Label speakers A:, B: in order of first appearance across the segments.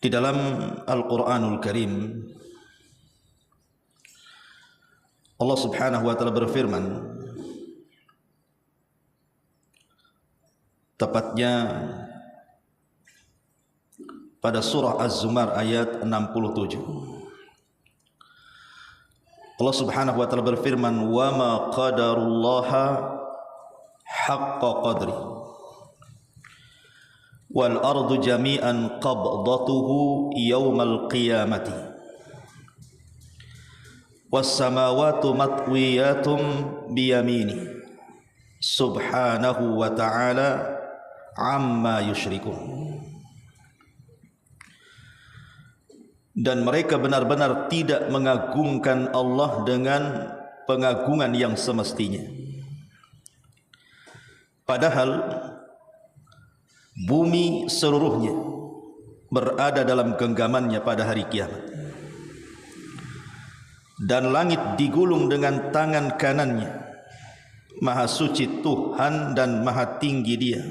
A: Di dalam Al-Quranul Karim, Allah Subhanahu wa Ta'ala berfirman, tepatnya pada surah Az-Zumar ayat 67. Allah Subhanahu wa Ta'ala berfirman, "Wa ma qadarullaha haqqa qadri wal ardu jami'an qabdatuhu yawmal qiyamati was samawati matwiyatum biyamini subhanahu wa ta'ala amma yusyrikun." Dan mereka benar-benar tidak mengagungkan Allah dengan pengagungan yang semestinya, padahal bumi seluruhnya berada dalam genggamannya pada hari kiamat, dan langit digulung dengan tangan kanannya. Maha suci Tuhan dan maha tinggi Dia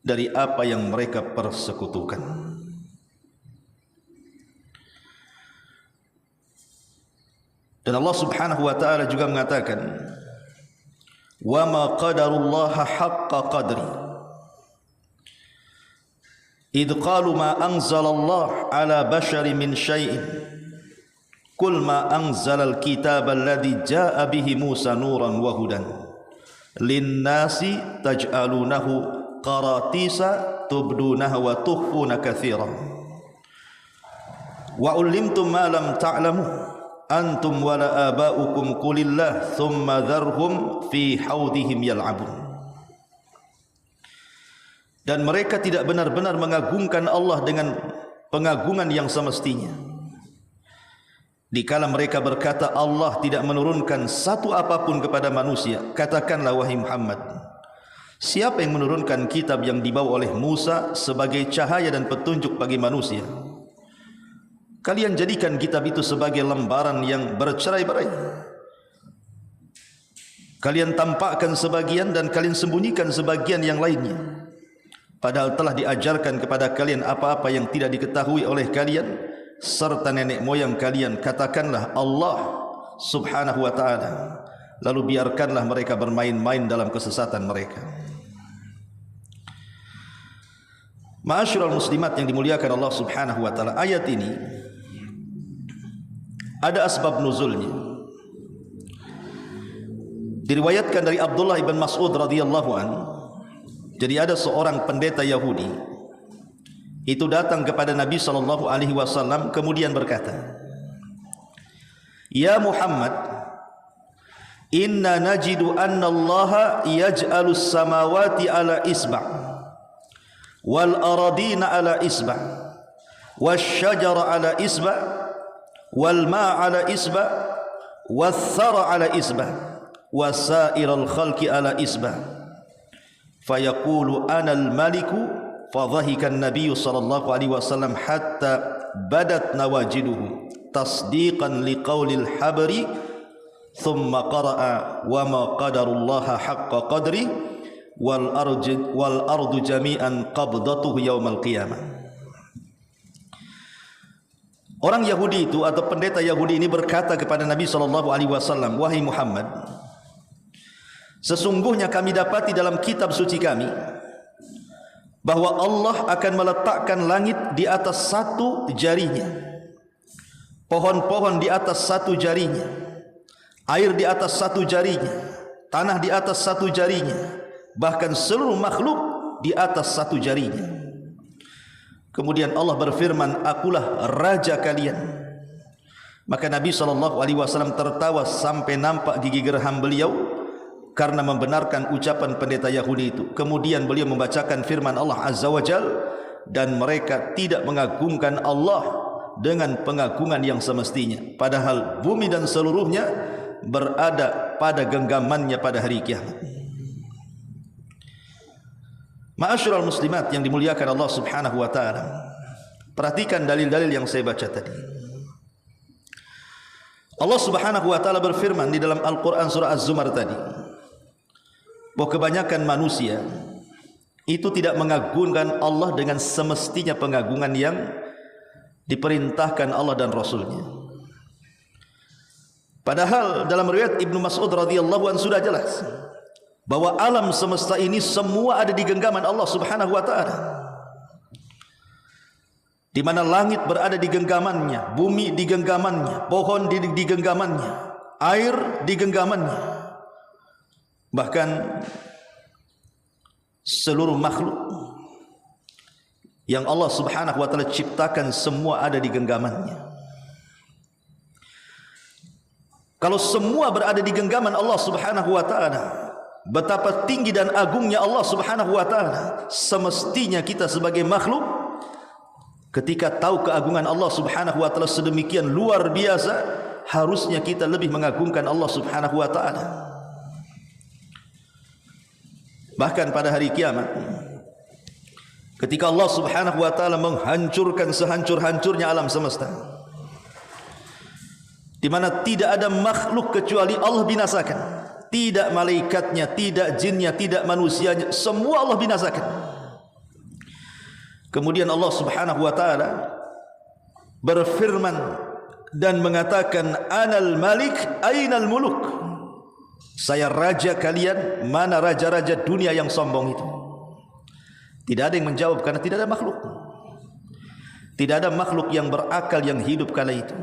A: dari apa yang mereka persekutukan. Dan Allah Subhanahu wa Ta'ala juga mengatakan, "Wa ma qadarullaha haqqa qadri idh qalu ma anzalallahu ala bashari min syai'in qul ma anzalal kitaba alladhi jaa'a bihi Musa nuran wa hudan linnasi taj'alunahu qaratisa tubdunaha wa tukhfuna katsiran wa ulimtum ma lam ta'lamu antum wala aba'ukum qulillah thumma dharhum fi haudihim yal'abun." Dan mereka tidak benar-benar mengagungkan Allah dengan pengagungan yang semestinya. Dikala mereka berkata Allah tidak menurunkan satu apapun kepada manusia, katakanlah wahai Muhammad, siapa yang menurunkan kitab yang dibawa oleh Musa sebagai cahaya dan petunjuk bagi manusia? Kalian jadikan kitab itu sebagai lembaran yang bercerai-berai. Kalian tampakkan sebagian dan kalian sembunyikan sebagian yang lainnya, padahal telah diajarkan kepada kalian apa-apa yang tidak diketahui oleh kalian serta nenek moyang kalian. Katakanlah Allah Subhanahu wa Ta'ala, lalu biarkanlah mereka bermain-main dalam kesesatan mereka. Ma'asyiral muslimat yang dimuliakan Allah Subhanahu wa Ta'ala, ayat ini ada asbab nuzulnya. Diriwayatkan dari Abdullah ibn Mas'ud radhiyallahu anhu. Jadi ada seorang pendeta Yahudi itu datang kepada Nabi sallallahu alaihi wasallam kemudian berkata, "Ya Muhammad, inna najidu anna Allah yaj'alu samawati ala isba' wal aradina ala isba' wasyajara ala isba' wal ma' ala isba' wathara ala isba' wasairal khalqi ala isba'. Fayaqulu anal maliku." Fadhahika an-nabiy sallallahu alaihi wasallam hatta badat nawajiduhu tasdiqan liqaulil habri thumma qara'a wa ma qadarullaha haqqa qadri wal ardu jami'an qabdatuhu yaumal qiyamah. Orang Yahudi itu atau pendeta Yahudi ini berkata kepada Nabi sallallahu alaihi wasallam, "Wahai Muhammad, sesungguhnya kami dapati dalam kitab suci kami bahwa Allah akan meletakkan langit di atas satu jarinya, pohon-pohon di atas satu jarinya, air di atas satu jarinya, tanah di atas satu jarinya, bahkan seluruh makhluk di atas satu jarinya. Kemudian Allah berfirman, akulah raja kalian." Maka Nabi SAW tertawa sampai nampak gigi geraham beliau karena membenarkan ucapan pendeta Yahudi itu. Kemudian beliau membacakan firman Allah Azza wa Jal, dan mereka tidak mengagungkan Allah dengan pengagungan yang semestinya, padahal bumi dan seluruhnya berada pada genggamannya pada hari kiamat. Ma'asyiral muslimat yang dimuliakan Allah Subhanahu wa Ta'ala, perhatikan dalil-dalil yang saya baca tadi. Allah Subhanahu wa Ta'ala berfirman di dalam Al-Quran surah Az-Zumar tadi, bahwa kebanyakan manusia itu tidak mengagungkan Allah dengan semestinya pengagungan yang diperintahkan Allah dan Rasulnya. Padahal dalam riwayat Ibnu Mas'ud radhiyallahu anhu sudah jelas bahwa alam semesta ini semua ada di genggaman Allah Subhanahu wa taala. Di mana langit berada di genggamannya, bumi di genggamannya, pohon di genggamannya, air di genggamannya. Bahkan seluruh makhluk yang Allah Subhanahu wa taala ciptakan semua ada di genggamannya. Kalau semua berada di genggaman Allah Subhanahu wa taala, betapa tinggi dan agungnya Allah Subhanahu wa taala. Semestinya kita sebagai makhluk ketika tahu keagungan Allah Subhanahu wa taala sedemikian luar biasa, harusnya kita lebih mengagungkan Allah Subhanahu wa taala. Bahkan pada hari kiamat, ketika Allah Subhanahu wa taala menghancurkan sehancur-hancurnya alam semesta, di mana tidak ada makhluk kecuali Allah binasakan. Tidak malaikatnya, tidak jinnya, tidak manusianya, semua Allah binasakan. Kemudian Allah Subhanahu wa taala berfirman dan mengatakan, Anal Malik, ainal muluk. Saya raja kalian, mana raja-raja dunia yang sombong itu? Tidak ada yang menjawab karena tidak ada makhluk. Tidak ada makhluk yang berakal yang hidup kala itu.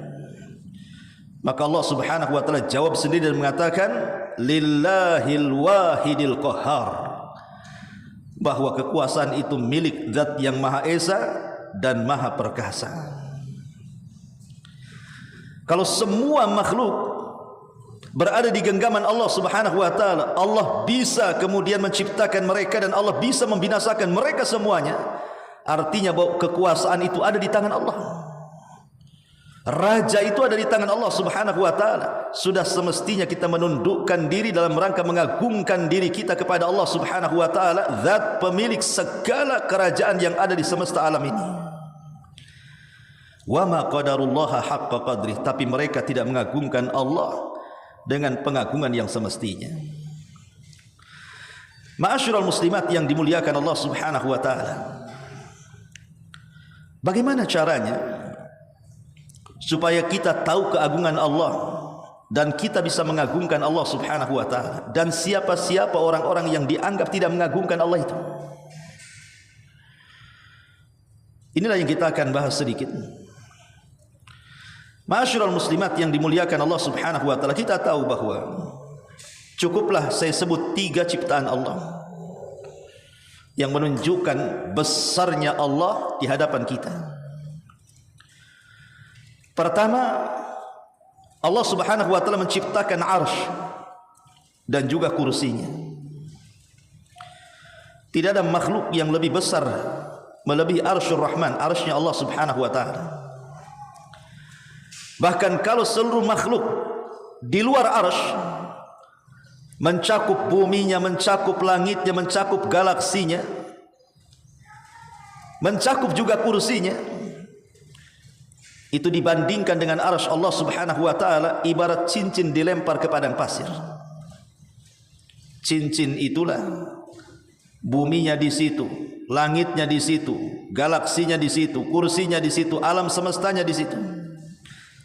A: Maka Allah Subhanahu wa taala jawab sendiri dan mengatakan, Lillahil wahidil qahhar. Bahwa kekuasaan itu milik Zat yang Maha Esa dan Maha Perkasa. Kalau semua makhluk berada di genggaman Allah Subhanahu wa taala, Allah bisa kemudian menciptakan mereka dan Allah bisa membinasakan mereka semuanya. Artinya bahwa kekuasaan itu ada di tangan Allah. Raja itu ada di tangan Allah Subhanahu wa taala. Sudah semestinya kita menundukkan diri dalam rangka mengagungkan diri kita kepada Allah Subhanahu wa taala, Zat pemilik segala kerajaan yang ada di semesta alam ini. Wa ma qadarullaha haqqa qadrih, tapi mereka tidak mengagungkan Allah dengan pengagungan yang semestinya. Ma'asyiral muslimat yang dimuliakan Allah Subhanahu wa taala, bagaimana caranya supaya kita tahu keagungan Allah dan kita bisa mengagungkan Allah Subhanahu wa taala, dan siapa-siapa orang-orang yang dianggap tidak mengagungkan Allah itu? Inilah yang kita akan bahas sedikit. Ma'asyiral muslimat yang dimuliakan Allah Subhanahu wa taala, kita tahu bahwa cukuplah saya sebut 3 ciptaan Allah yang menunjukkan besarnya Allah di hadapan kita. Pertama, Allah Subhanahu wa taala menciptakan arsy dan juga kursinya. Tidak ada makhluk yang lebih besar melebihi arsyur Rahman, arsy-Nya Allah Subhanahu wa taala. Bahkan kalau seluruh makhluk di luar arsy, mencakup buminya, mencakup langitnya, mencakup galaksinya, mencakup juga kursinya, itu dibandingkan dengan arsy Allah Subhanahu wa taala ibarat cincin dilempar ke padang pasir. Cincin itulah, buminya di situ, langitnya di situ, galaksinya di situ, kursinya di situ, alam semestanya di situ.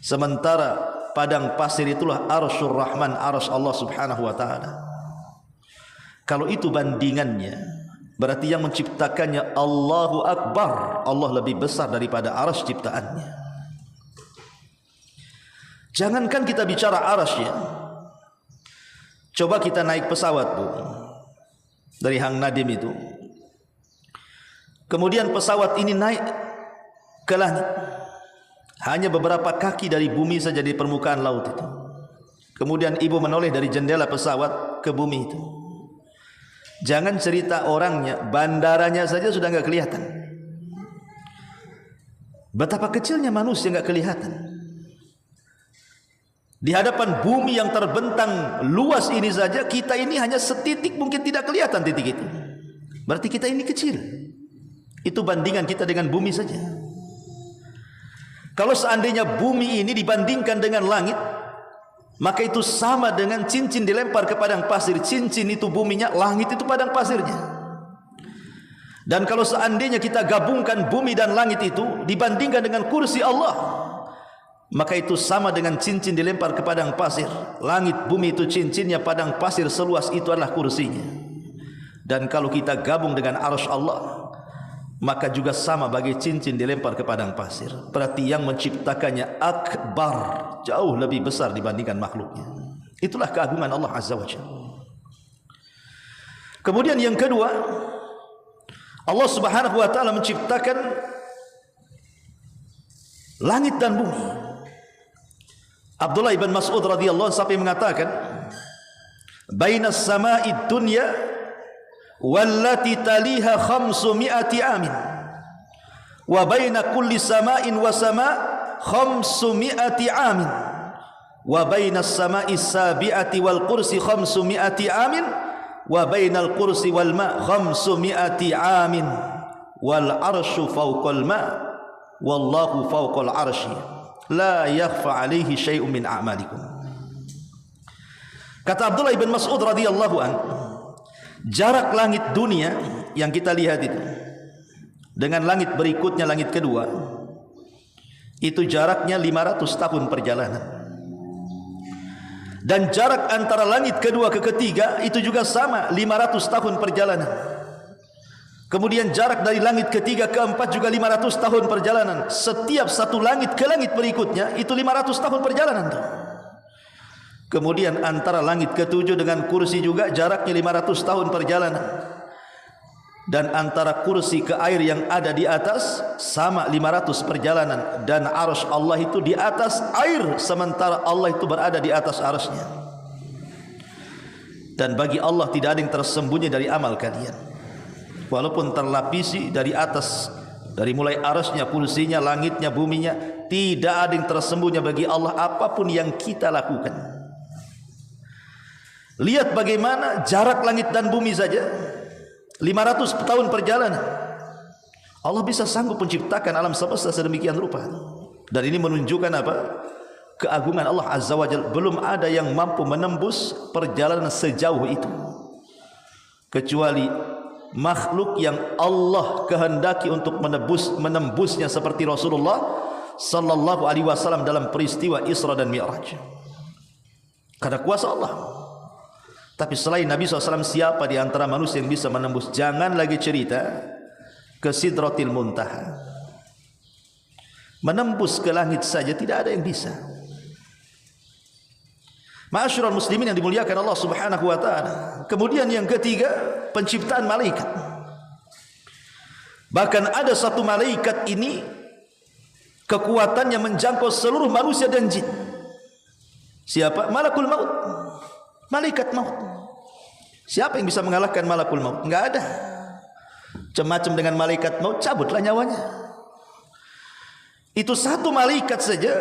A: Sementara padang pasir itulah arsyur Rahman, arsy Allah Subhanahu wa taala. Kalau itu bandingannya, berarti yang menciptakannya Allahu Akbar, Allah lebih besar daripada arsy ciptaannya. Jangankan kita bicara arsy ya. Coba kita naik pesawat, Bu, dari Hang Nadim itu. Kemudian pesawat ini naik ke langit. Hanya beberapa kaki dari bumi saja di permukaan laut itu. Kemudian ibu menoleh dari jendela pesawat ke bumi itu. Jangan cerita orangnya, bandaranya saja sudah enggak kelihatan. Betapa kecilnya manusia enggak kelihatan. Di hadapan bumi yang terbentang luas ini saja, kita ini hanya setitik, mungkin tidak kelihatan titik itu. Berarti kita ini kecil. Itu bandingan kita dengan bumi saja. Kalau seandainya bumi ini dibandingkan dengan langit, maka itu sama dengan cincin dilempar ke padang pasir. Cincin itu buminya, langit itu padang pasirnya. Dan kalau seandainya kita gabungkan bumi dan langit itu dibandingkan dengan kursi Allah, maka itu sama dengan cincin dilempar ke padang pasir. Langit bumi itu cincinnya, padang pasir seluas itu adalah kursinya. Dan kalau kita gabung dengan arsy Allah, maka juga sama bagi cincin dilempar ke padang pasir. Berarti yang menciptakannya akbar, jauh lebih besar dibandingkan makhluknya. Itulah keagungan Allah Azza wa Jalla. Kemudian yang kedua, Allah Subhanahu wa taala menciptakan langit dan bumi. Abdullah ibn Mas'ud radhiyallahu anhu sampai mengatakan, "Bainas sama'id dunya wallati taliha 500 amin wa baina kulli sama'in wa sama' 500 amin wa bainas sama'is sabi'ati wal kursi 500 amin wa bainal kursi wal ma' 500 amin wal arsyu fawqal ma' wallahu fawqal arsy la yakhfa alaihi syai'un min a'malikum." Kata Abdullah ibn Mas'ud radhiyallahu anhu, jarak langit dunia yang kita lihat itu dengan langit berikutnya, langit kedua, itu jaraknya 500 tahun perjalanan. Dan jarak antara langit kedua ke ketiga itu juga sama, 500 tahun perjalanan. Kemudian jarak dari langit ketiga ke empat juga 500 tahun perjalanan. Setiap satu langit ke langit berikutnya itu 500 tahun perjalanan. Kemudian antara langit ketujuh dengan kursi juga jaraknya 500 tahun perjalanan. Dan antara kursi ke air yang ada di atas sama 500 perjalanan. Dan arsy Allah itu di atas air, sementara Allah itu berada di atas arsy-Nya. Dan bagi Allah tidak ada yang tersembunyi dari amal kalian, walaupun terlapisi dari atas, dari mulai arsy-Nya, kursinya, langitnya, buminya, tidak ada yang tersembunyi bagi Allah apapun yang kita lakukan. Lihat bagaimana jarak langit dan bumi saja 500 tahun perjalanan. Allah bisa sanggup menciptakan alam semesta sedemikian rupa. Dan ini menunjukkan apa? Keagungan Allah Azza wa Jalla. Belum ada yang mampu menembus perjalanan sejauh itu kecuali makhluk yang Allah kehendaki untuk menembusnya, seperti Rasulullah sallallahu alaihi wasallam dalam peristiwa Isra dan Mi'raj. Karena kuasa Allah. Tapi selain Nabi SAW, siapa di antara manusia yang bisa menembus? Jangan lagi cerita ke Sidratil Muntaha. Menembus ke langit saja tidak ada yang bisa. Ma'asyiral muslimin yang dimuliakan Allah Subhanahu wa taala. Kemudian yang ketiga, penciptaan malaikat. Bahkan ada satu malaikat ini kekuatannya menjangkau seluruh manusia dan jin. Siapa? Malakul Maut. Malaikat maut. Siapa yang bisa mengalahkan malakul maut? Enggak ada. Macam-macam dengan malaikat maut, cabutlah nyawanya. Itu satu malaikat saja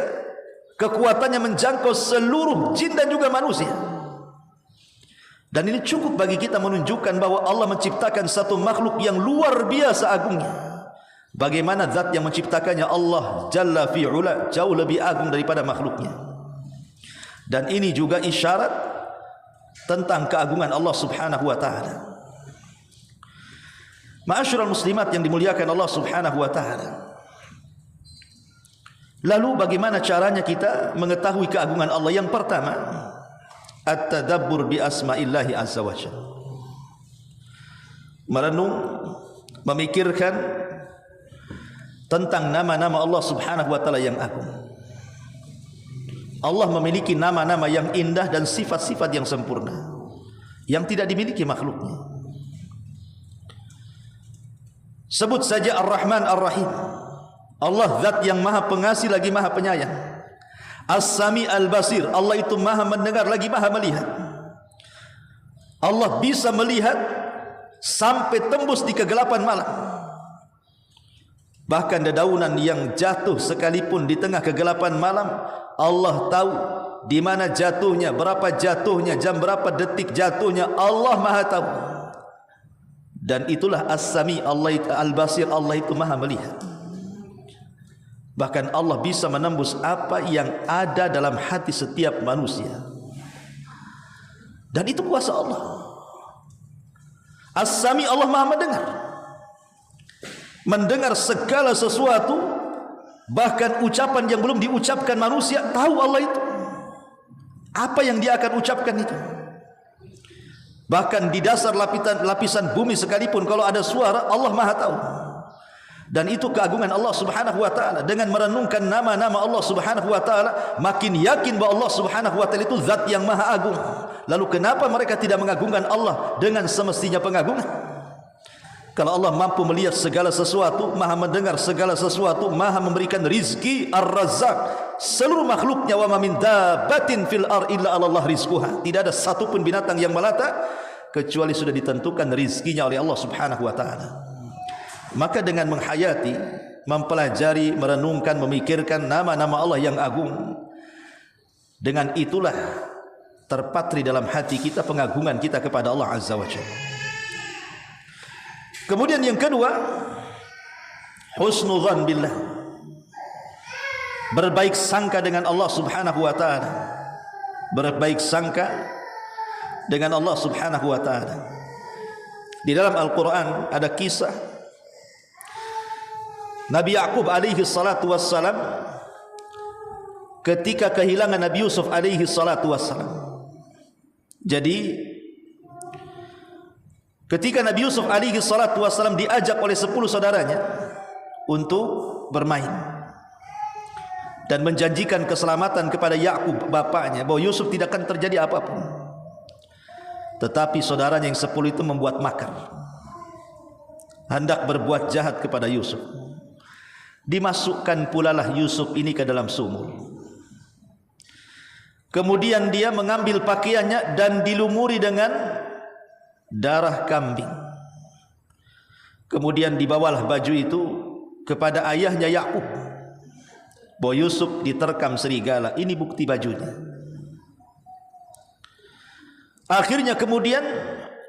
A: kekuatannya menjangkau seluruh jin dan juga manusia. Dan ini cukup bagi kita menunjukkan bahwa Allah menciptakan satu makhluk yang luar biasa agungnya. Bagaimana zat yang menciptakannya, Allah Jalla fi'ula, jauh lebih agung daripada makhluknya. Dan ini juga isyarat tentang keagungan Allah Subhanahu wa taala. Ma'asyiral muslimat yang dimuliakan Allah Subhanahu wa taala. Lalu bagaimana caranya kita mengetahui keagungan Allah? Yang pertama, at-tadabbur bi asma'illahi azza wa jalla. Merenung, memikirkan tentang nama-nama Allah Subhanahu wa taala yang agung. Allah memiliki nama-nama yang indah dan sifat-sifat yang sempurna yang tidak dimiliki makhluknya. Sebut saja Ar-Rahman Ar-Rahim. Allah zat yang maha pengasih lagi maha penyayang. As-Sami Al-Basir, Allah itu maha mendengar lagi maha melihat. Allah bisa melihat sampai tembus di kegelapan malam. Bahkan dedaunan yang jatuh sekalipun di tengah kegelapan malam, Allah tahu di mana jatuhnya, berapa jatuhnya, jam berapa detik jatuhnya, Allah maha tahu. Dan itulah As-Sami, Allah itu Al-Basir, Allah itu maha melihat. Bahkan Allah bisa menembus apa yang ada dalam hati setiap manusia. Dan itu kuasa Allah. As-Sami, Allah maha mendengar. mendengar segala sesuatu, bahkan ucapan yang belum diucapkan manusia, tahu Allah itu apa yang dia akan ucapkan itu. Bahkan di dasar lapisan bumi sekalipun kalau ada suara, Allah Maha tahu. Dan itu keagungan Allah Subhanahu wa taala. Dengan merenungkan nama-nama Allah Subhanahu wa taala, makin yakin bahwa Allah Subhanahu wa taala itu zat yang maha agung. Lalu kenapa mereka tidak mengagungkan Allah dengan semestinya pengagungan? Kalau Allah mampu melihat segala sesuatu, maha mendengar segala sesuatu, maha memberikan rizki, Ar-Razzaq, seluruh makhluknya, wa ma min dabbatin fil ar illa 'ala Allah rizquha. Tidak ada satupun binatang yang melata kecuali sudah ditentukan rizkinya oleh Allah Subhanahu wa taala. Maka dengan menghayati, mempelajari, merenungkan, memikirkan nama-nama Allah yang agung, dengan itulah terpatri dalam hati kita pengagungan kita kepada Allah Azza wa Jalla. Kemudian yang kedua, husnudzan billah, berbaik sangka dengan Allah Subhanahu wa taala. Berbaik sangka dengan Allah Subhanahu wa taala. Di dalam Al-Qur'an ada kisah Nabi Ya'qub alaihi salatu wassalam ketika kehilangan Nabi Yusuf alaihi salatu wassalam. Jadi ketika Nabi Yusuf alaihi salatu wassalam diajak oleh 10 saudaranya untuk bermain dan menjanjikan keselamatan kepada Ya'qub bapaknya, bahwa Yusuf tidak akan terjadi apapun. Tetapi saudaranya yang 10 itu membuat makar, hendak berbuat jahat kepada Yusuf. Dimasukkan pulalah Yusuf ini ke dalam sumur. Kemudian dia mengambil pakaiannya dan dilumuri dengan darah kambing. Kemudian dibawalah baju itu kepada ayahnya Ya'qub, bahwa Yusuf diterkam serigala. Ini bukti bajunya. Akhirnya kemudian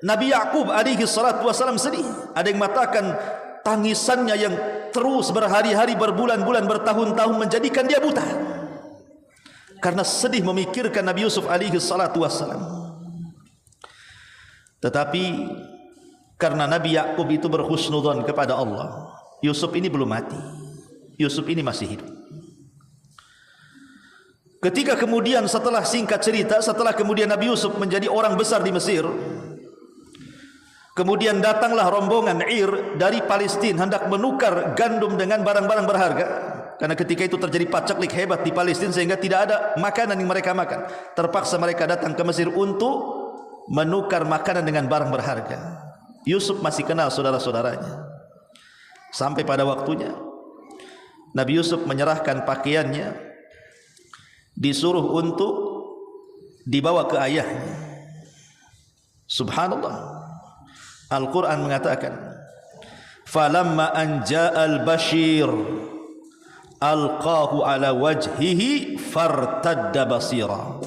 A: Nabi Ya'qub alaihi salatu wasallam sedih. Ada yang mengatakan tangisannya yang terus berhari-hari, berbulan-bulan, bertahun-tahun menjadikan dia buta, karena sedih memikirkan Nabi Yusuf alaihi salatu wassalam. Tetapi karena Nabi Ya'qub itu berhusnudzon kepada Allah, Yusuf ini belum mati, Yusuf ini masih hidup. Ketika kemudian setelah singkat cerita, setelah kemudian Nabi Yusuf menjadi orang besar di Mesir, kemudian datanglah rombongan Ir dari Palestina hendak menukar gandum dengan barang-barang berharga, karena ketika itu terjadi paceklik hebat di Palestina sehingga tidak ada makanan yang mereka makan. Terpaksa mereka datang ke Mesir untuk menukar makanan dengan barang berharga. Yusuf masih kenal saudara-saudaranya. Sampai pada waktunya Nabi Yusuf menyerahkan pakaiannya, disuruh untuk dibawa ke ayahnya. Subhanallah, Al-Quran mengatakan, falamma anja'al bashir alqahu ala wajhihi fartadda basira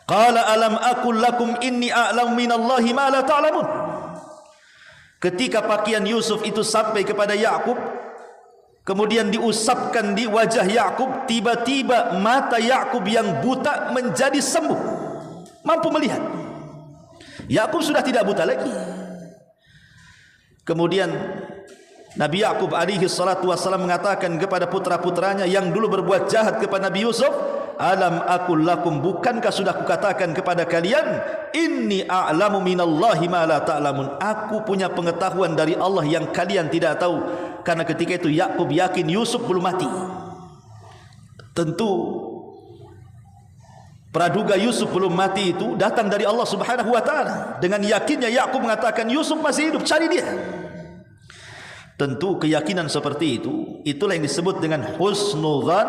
A: qala alam aqul lakum inni a'lamu minallahi ma la ta'lamun. Ketika pakaian Yusuf itu sampai kepada Ya'qub, kemudian diusapkan di wajah Ya'qub, tiba-tiba mata Ya'qub yang buta menjadi sembuh, mampu melihat. Ya'qub sudah tidak buta lagi. Kemudian Nabi Ya'qub alaihi salatu wassalam mengatakan kepada putra-putranya yang dulu berbuat jahat kepada Nabi Yusuf, alam aqul lakum, bukankah sudah kukatakan kepada kalian, inni a'lamu minallahi ma la ta'lamun, aku punya pengetahuan dari Allah yang kalian tidak tahu. Karena ketika itu Ya'qub yakin Yusuf belum mati. Tentu praduga Yusuf belum mati itu datang dari Allah Subhanahu wa taala. Dengan yakinnya Ya'qub mengatakan Yusuf masih hidup, cari dia. Tentu keyakinan seperti itu, itulah yang disebut dengan husnudzan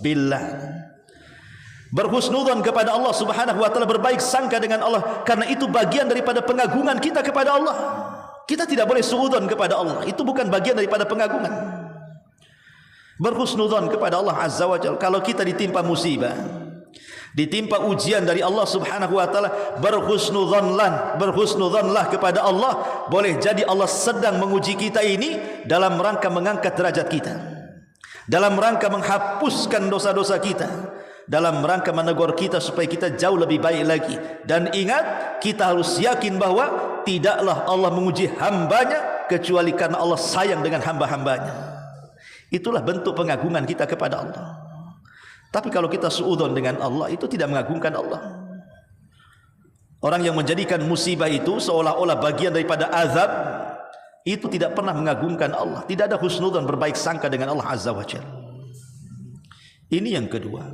A: billah. Berhusnudzan kepada Allah Subhanahu wa taala, berbaik sangka dengan Allah, karena itu bagian daripada pengagungan kita kepada Allah. Kita tidak boleh suudzon kepada Allah, itu bukan bagian daripada pengagungan. Berhusnudzon kepada Allah Azza wa Jalla. Kalau kita ditimpa musibah, ditimpa ujian dari Allah Subhanahu wa taala, berhusnudzanlah kepada Allah. Boleh jadi Allah sedang menguji kita ini dalam rangka mengangkat derajat kita, dalam rangka menghapuskan dosa-dosa kita, dalam rangka menegur kita supaya kita jauh lebih baik lagi. Dan ingat, kita harus yakin bahwa tidaklah Allah menguji hambanya kecuali karena Allah sayang dengan hamba-hambanya. Itulah bentuk pengagungan kita kepada Allah. Tapi kalau kita suudzon dengan Allah, itu tidak mengagungkan Allah. Orang yang menjadikan musibah itu seolah-olah bagian daripada azab, itu tidak pernah mengagungkan Allah. Tidak ada husnudzon, berbaik sangka dengan Allah Azza wa Jalla. Ini yang kedua.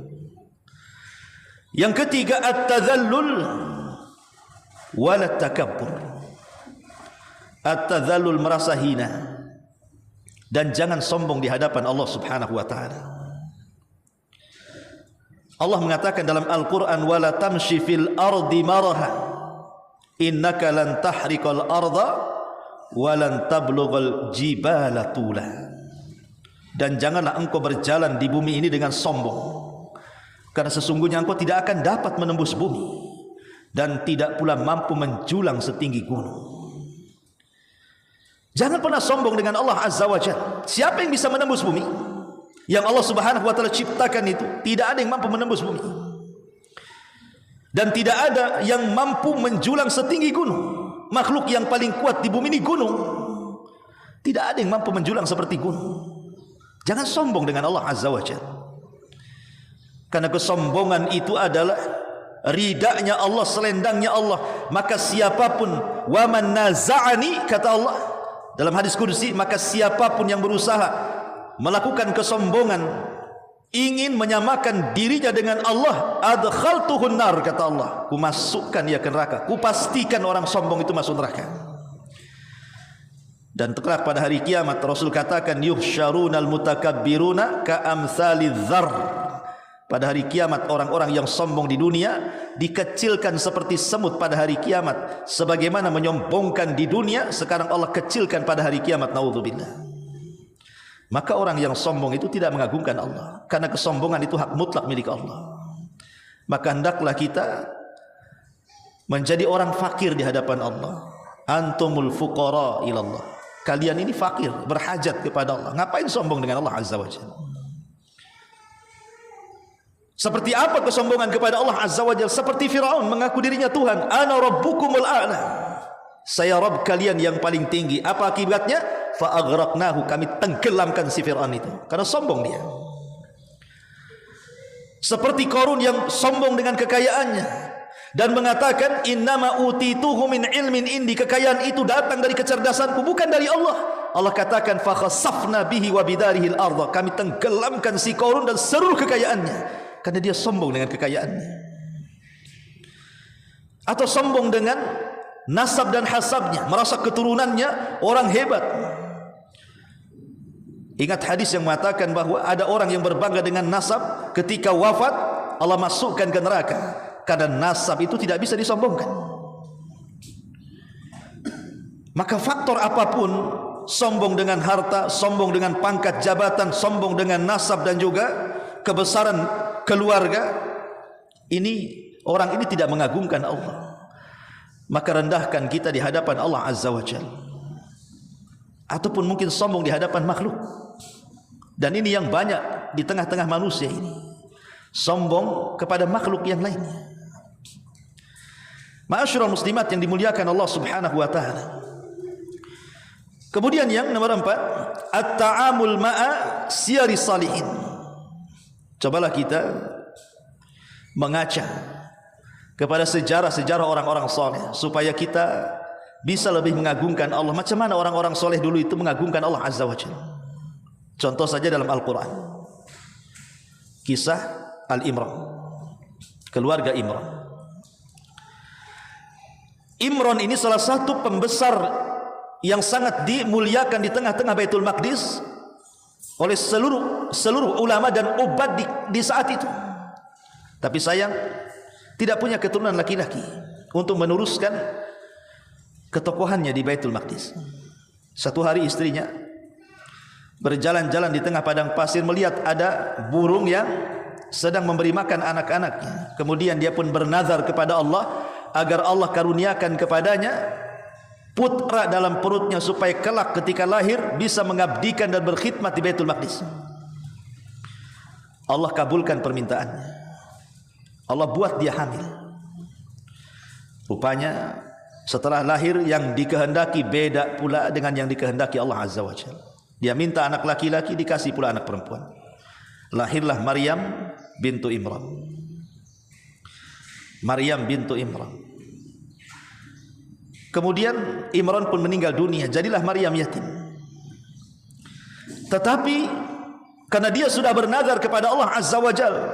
A: Yang ketiga, at-tadhallul wal takabbur. At-tadhallul, merasa hina, dan jangan sombong di hadapan Allah Subhanahu wa taala. Allah mengatakan dalam Al-Qur'an, wala tamshi fil ardi maraha innaka lan tahriqal arda walan tablughal jibala tula. Dan janganlah engkau berjalan di bumi ini dengan sombong, karena sesungguhnya engkau tidak akan dapat menembus bumi dan tidak pula mampu menjulang setinggi gunung. Jangan pernah sombong dengan Allah Azza wa Jalla. Siapa yang bisa menembus bumi? Yang Allah Subhanahu wa taala ciptakan itu, tidak ada yang mampu menembus bumi. Dan tidak ada yang mampu menjulang setinggi gunung. Makhluk yang paling kuat di bumi ini gunung. Tidak ada yang mampu menjulang seperti gunung. Jangan sombong dengan Allah Azza wa Jalla. Karena kesombongan itu adalah ridanya Allah, selendangnya Allah. Maka siapapun, wa man naza'ani, kata Allah dalam hadis qudsi, maka siapapun yang berusaha melakukan kesombongan, ingin menyamakan dirinya dengan Allah, adkhaltuhun nar, kata Allah, ku masukkan ia ke neraka. Ku pastikan orang sombong itu masuk neraka. Dan kelak pada hari kiamat Rasul katakan, yuhsyarunal mutakabbiruna ka amsalidz dzar. Pada hari kiamat orang-orang yang sombong di dunia dikecilkan seperti semut pada hari kiamat. Sebagaimana menyombongkan di dunia, sekarang Allah kecilkan pada hari kiamat. Naudzubillah. Maka orang yang sombong itu tidak mengagungkan Allah, karena kesombongan itu hak mutlak milik Allah. Maka hendaklah kita menjadi orang fakir di hadapan Allah. Antumul fuqara ilallah. Kalian ini fakir, berhajat kepada Allah. Ngapain sombong dengan Allah Azza wa Jalla? Seperti apa kesombongan kepada Allah Azza wa Jalla? Seperti Firaun mengaku dirinya Tuhan. Ana rabbukumul a'la. Saya Rabb kalian yang paling tinggi. Apa akibatnya? Fa'aghraqnahu, kami tenggelamkan si Fir'aun itu karena sombong dia. Seperti Qarun yang sombong dengan kekayaannya dan mengatakan innama utituhu min ilmin indi, kekayaan itu datang dari kecerdasanku, bukan dari Allah. Allah katakan fa khasafna bihi wa bidarihi al-ardh, kami tenggelamkan si Qarun dan seluruh kekayaannya karena dia sombong dengan kekayaannya. Atau sombong dengan nasab dan hasabnya, merasa keturunannya orang hebat. Ingat hadis yang mengatakan bahwa ada orang yang berbangga dengan nasab, ketika wafat Allah masukkan ke neraka, karena nasab itu tidak bisa disombongkan. Maka faktor apapun, sombong dengan harta, sombong dengan pangkat jabatan, sombong dengan nasab dan juga kebesaran keluarga, ini orang ini tidak mengagungkan Allah. Maka rendahkan kita di hadapan Allah Azza wa Jalla. Ataupun mungkin sombong di hadapan makhluk. Dan ini yang banyak di tengah-tengah manusia ini, sombong kepada makhluk yang lainnya. Ma'asyiral muslimat yang dimuliakan Allah Subhanahu wa taala. Kemudian yang nomor 4, at-ta'amul ma'a siyari salihin. Cobalah kita mengaca kepada sejarah-sejarah orang-orang saleh supaya kita bisa lebih mengagungkan Allah. Macam mana orang-orang saleh dulu itu mengagungkan Allah Azza wa Jalla. Contoh saja dalam Al-Quran, kisah Al-Imran, keluarga Imran. Imran ini salah satu pembesar yang sangat dimuliakan di tengah-tengah Baitul Maqdis oleh seluruh ulama dan ubat di saat itu. Tapi sayang, tidak punya keturunan laki-laki untuk meneruskan ketokohannya di Baitul Maqdis. Satu hari istrinya berjalan-jalan di tengah padang pasir, melihat ada burung yang sedang memberi makan anak-anaknya. Kemudian dia pun bernazar kepada Allah agar Allah karuniakan kepadanya putra dalam perutnya supaya kelak ketika lahir bisa mengabdikan dan berkhidmat di Baitul Maqdis. Allah kabulkan permintaannya. Allah buat dia hamil. Rupanya Setelah lahir yang dikehendaki beda pula dengan yang dikehendaki Allah Azza wa Jalla. Dia minta anak laki-laki, dikasih pula anak perempuan. Lahirlah Maryam bintu Imran. Maryam bintu Imran. Kemudian Imran pun meninggal dunia, jadilah Maryam yatim. Tetapi karena dia sudah bernazar kepada Allah Azza wa Jalla,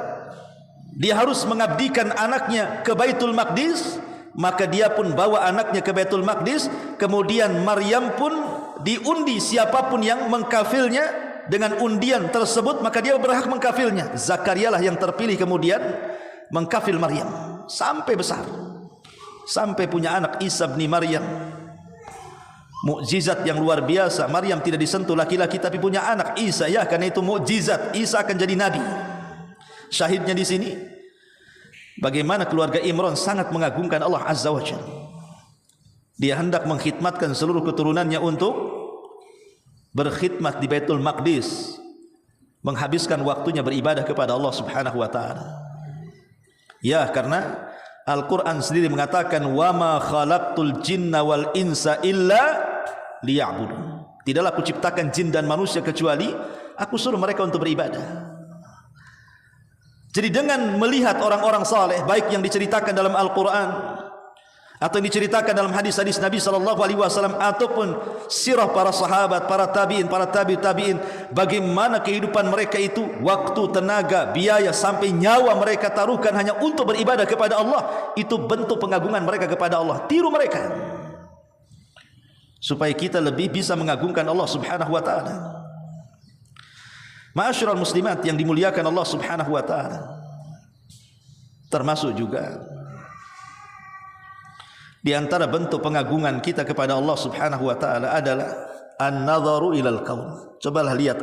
A: dia harus mengabdikan anaknya ke Baitul Maqdis, maka dia pun bawa anaknya ke Baitul Maqdis. Kemudian Maryam pun diundi, siapapun yang mengkafilnya dengan undian tersebut maka dia berhak mengkafilnya. Zakaria lah yang terpilih kemudian mengkafil Maryam sampai besar, sampai punya anak Isa bin Maryam. Mukjizat yang luar biasa. Maryam tidak disentuh laki-laki tapi punya anak Isa, ya, karena itu mukjizat. Isa akan jadi nabi. Syahidnya di sini bagaimana keluarga Imran sangat mengagungkan Allah Azza wa Jalla. Dia hendak mengkhidmatkan seluruh keturunannya untuk berkhidmat di Baitul Maqdis, menghabiskan waktunya beribadah kepada Allah Subhanahu wa taala. Ya, karena Al-Qur'an sendiri mengatakan wa ma khalaqtul jinna wal insa illa liya'budun. Tidaklah aku ciptakan jin dan manusia kecuali aku suruh mereka untuk beribadah. Jadi dengan melihat orang-orang saleh, baik yang diceritakan dalam Al-Quran atau yang diceritakan dalam hadis-hadis Nabi SAW, ataupun sirah para sahabat, para tabi'in, para tabi'in, bagaimana kehidupan mereka itu, waktu, tenaga, biaya, sampai nyawa mereka taruhkan hanya untuk beribadah kepada Allah. Itu bentuk pengagungan mereka kepada Allah. Tiru mereka supaya kita lebih bisa mengagungkan Allah Subhanahu wa ta'ala. Ma'asyiral muslimat yang dimuliakan Allah Subhanahu wa taala, termasuk juga di antara bentuk pengagungan kita kepada Allah Subhanahu wa taala adalah an-nadharu ilal kaun. Cobalah lihat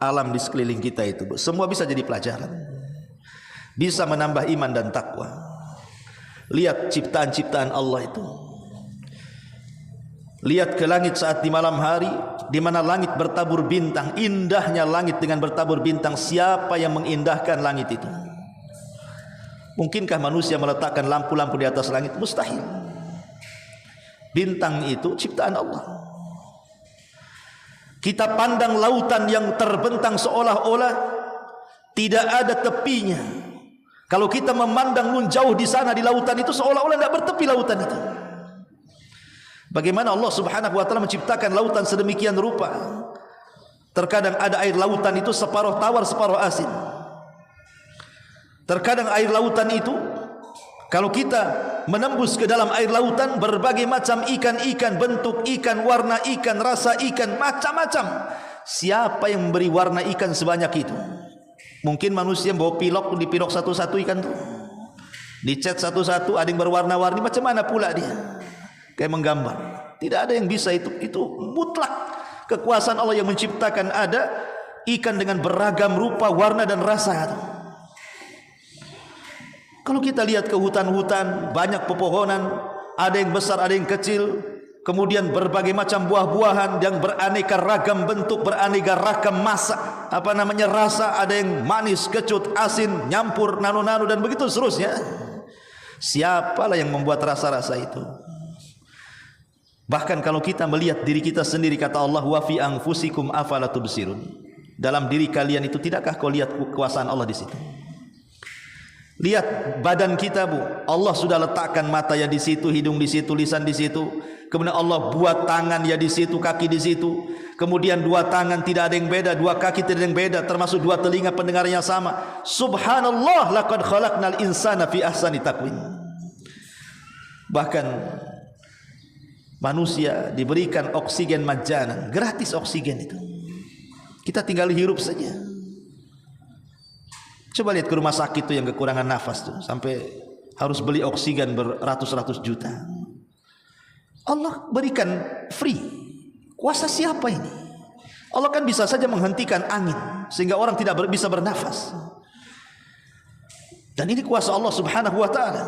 A: alam di sekeliling kita itu, semua bisa jadi pelajaran, bisa menambah iman dan takwa. Lihat ciptaan-ciptaan Allah itu. Lihat ke langit saat di malam hari, di mana langit bertabur bintang. Indahnya langit dengan bertabur bintang. Siapa yang mengindahkan langit itu? Mungkinkah manusia meletakkan lampu-lampu di atas langit? Mustahil. Bintang itu ciptaan Allah. Kita pandang lautan yang terbentang seolah-olah tidak ada tepinya. Kalau kita memandang nun jauh di sana di lautan itu, seolah-olah tidak bertepi lautan itu. Bagaimana Allah Subhanahu wa taala menciptakan lautan sedemikian rupa. Terkadang ada air lautan itu separuh tawar separuh asin. Terkadang air lautan itu, kalau kita menembus ke dalam air lautan, berbagai macam ikan-ikan, bentuk ikan, warna ikan, rasa ikan, macam-macam. Siapa yang memberi warna ikan sebanyak itu? Mungkin manusia bawa pilok, dipilok satu-satu ikan itu, dicat satu-satu, ada yang berwarna-warni. Macam mana pula dia? Kayak menggambar. Tidak ada yang bisa itu mutlak kekuasaan Allah yang menciptakan ada ikan dengan beragam rupa, warna dan rasa. Kalau kita lihat ke hutan-hutan, banyak pepohonan, ada yang besar, ada yang kecil, kemudian berbagai macam buah-buahan yang beraneka ragam bentuk, beraneka ragam rasa, ada yang manis, kecut, asin, nyampur, nano-nano dan begitu seterusnya. Siapalah yang membuat rasa-rasa itu? Bahkan kalau kita melihat diri kita sendiri, kata Allah, wa fi anfusikum afala tubsirun. Dalam diri kalian itu tidakkah kau lihat kekuasaan Allah di situ? Lihat badan kita, Bu. Allah sudah letakkan mata ya di situ, hidung di situ, lisan di situ. Kemudian Allah buat tangan ya di situ, kaki di situ. Kemudian dua tangan tidak ada yang beda, dua kaki tidak ada yang beda, termasuk dua telinga pendengarnya sama. Subhanallah, laqad khalaqnal insana fi ahsani taqwim. Bahkan manusia diberikan oksigen majanan, gratis oksigen itu. Kita tinggal hirup saja. Coba lihat ke rumah sakit tuh yang kekurangan nafas tuh, sampai harus beli oksigen beratus-ratus juta. Allah berikan free. Kuasa siapa ini? Allah kan bisa saja menghentikan angin sehingga orang tidak bisa bernafas. Dan ini kuasa Allah Subhanahu wa taala.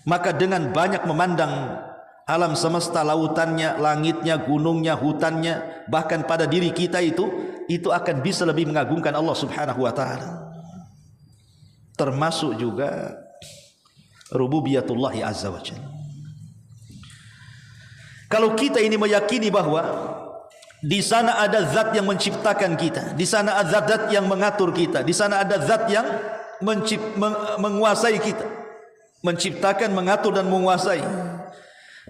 A: Maka dengan banyak memandang alam semesta, lautannya, langitnya, gunungnya, hutannya, bahkan pada diri kita itu akan bisa lebih mengagungkan Allah Subhanahu wa taala. Termasuk juga rububiyatullah azza wa jalla. Kalau kita ini meyakini bahwa di sana ada zat yang menciptakan kita, di sana ada zat yang mengatur kita, di sana ada zat yang menguasai kita, menciptakan, mengatur dan menguasai,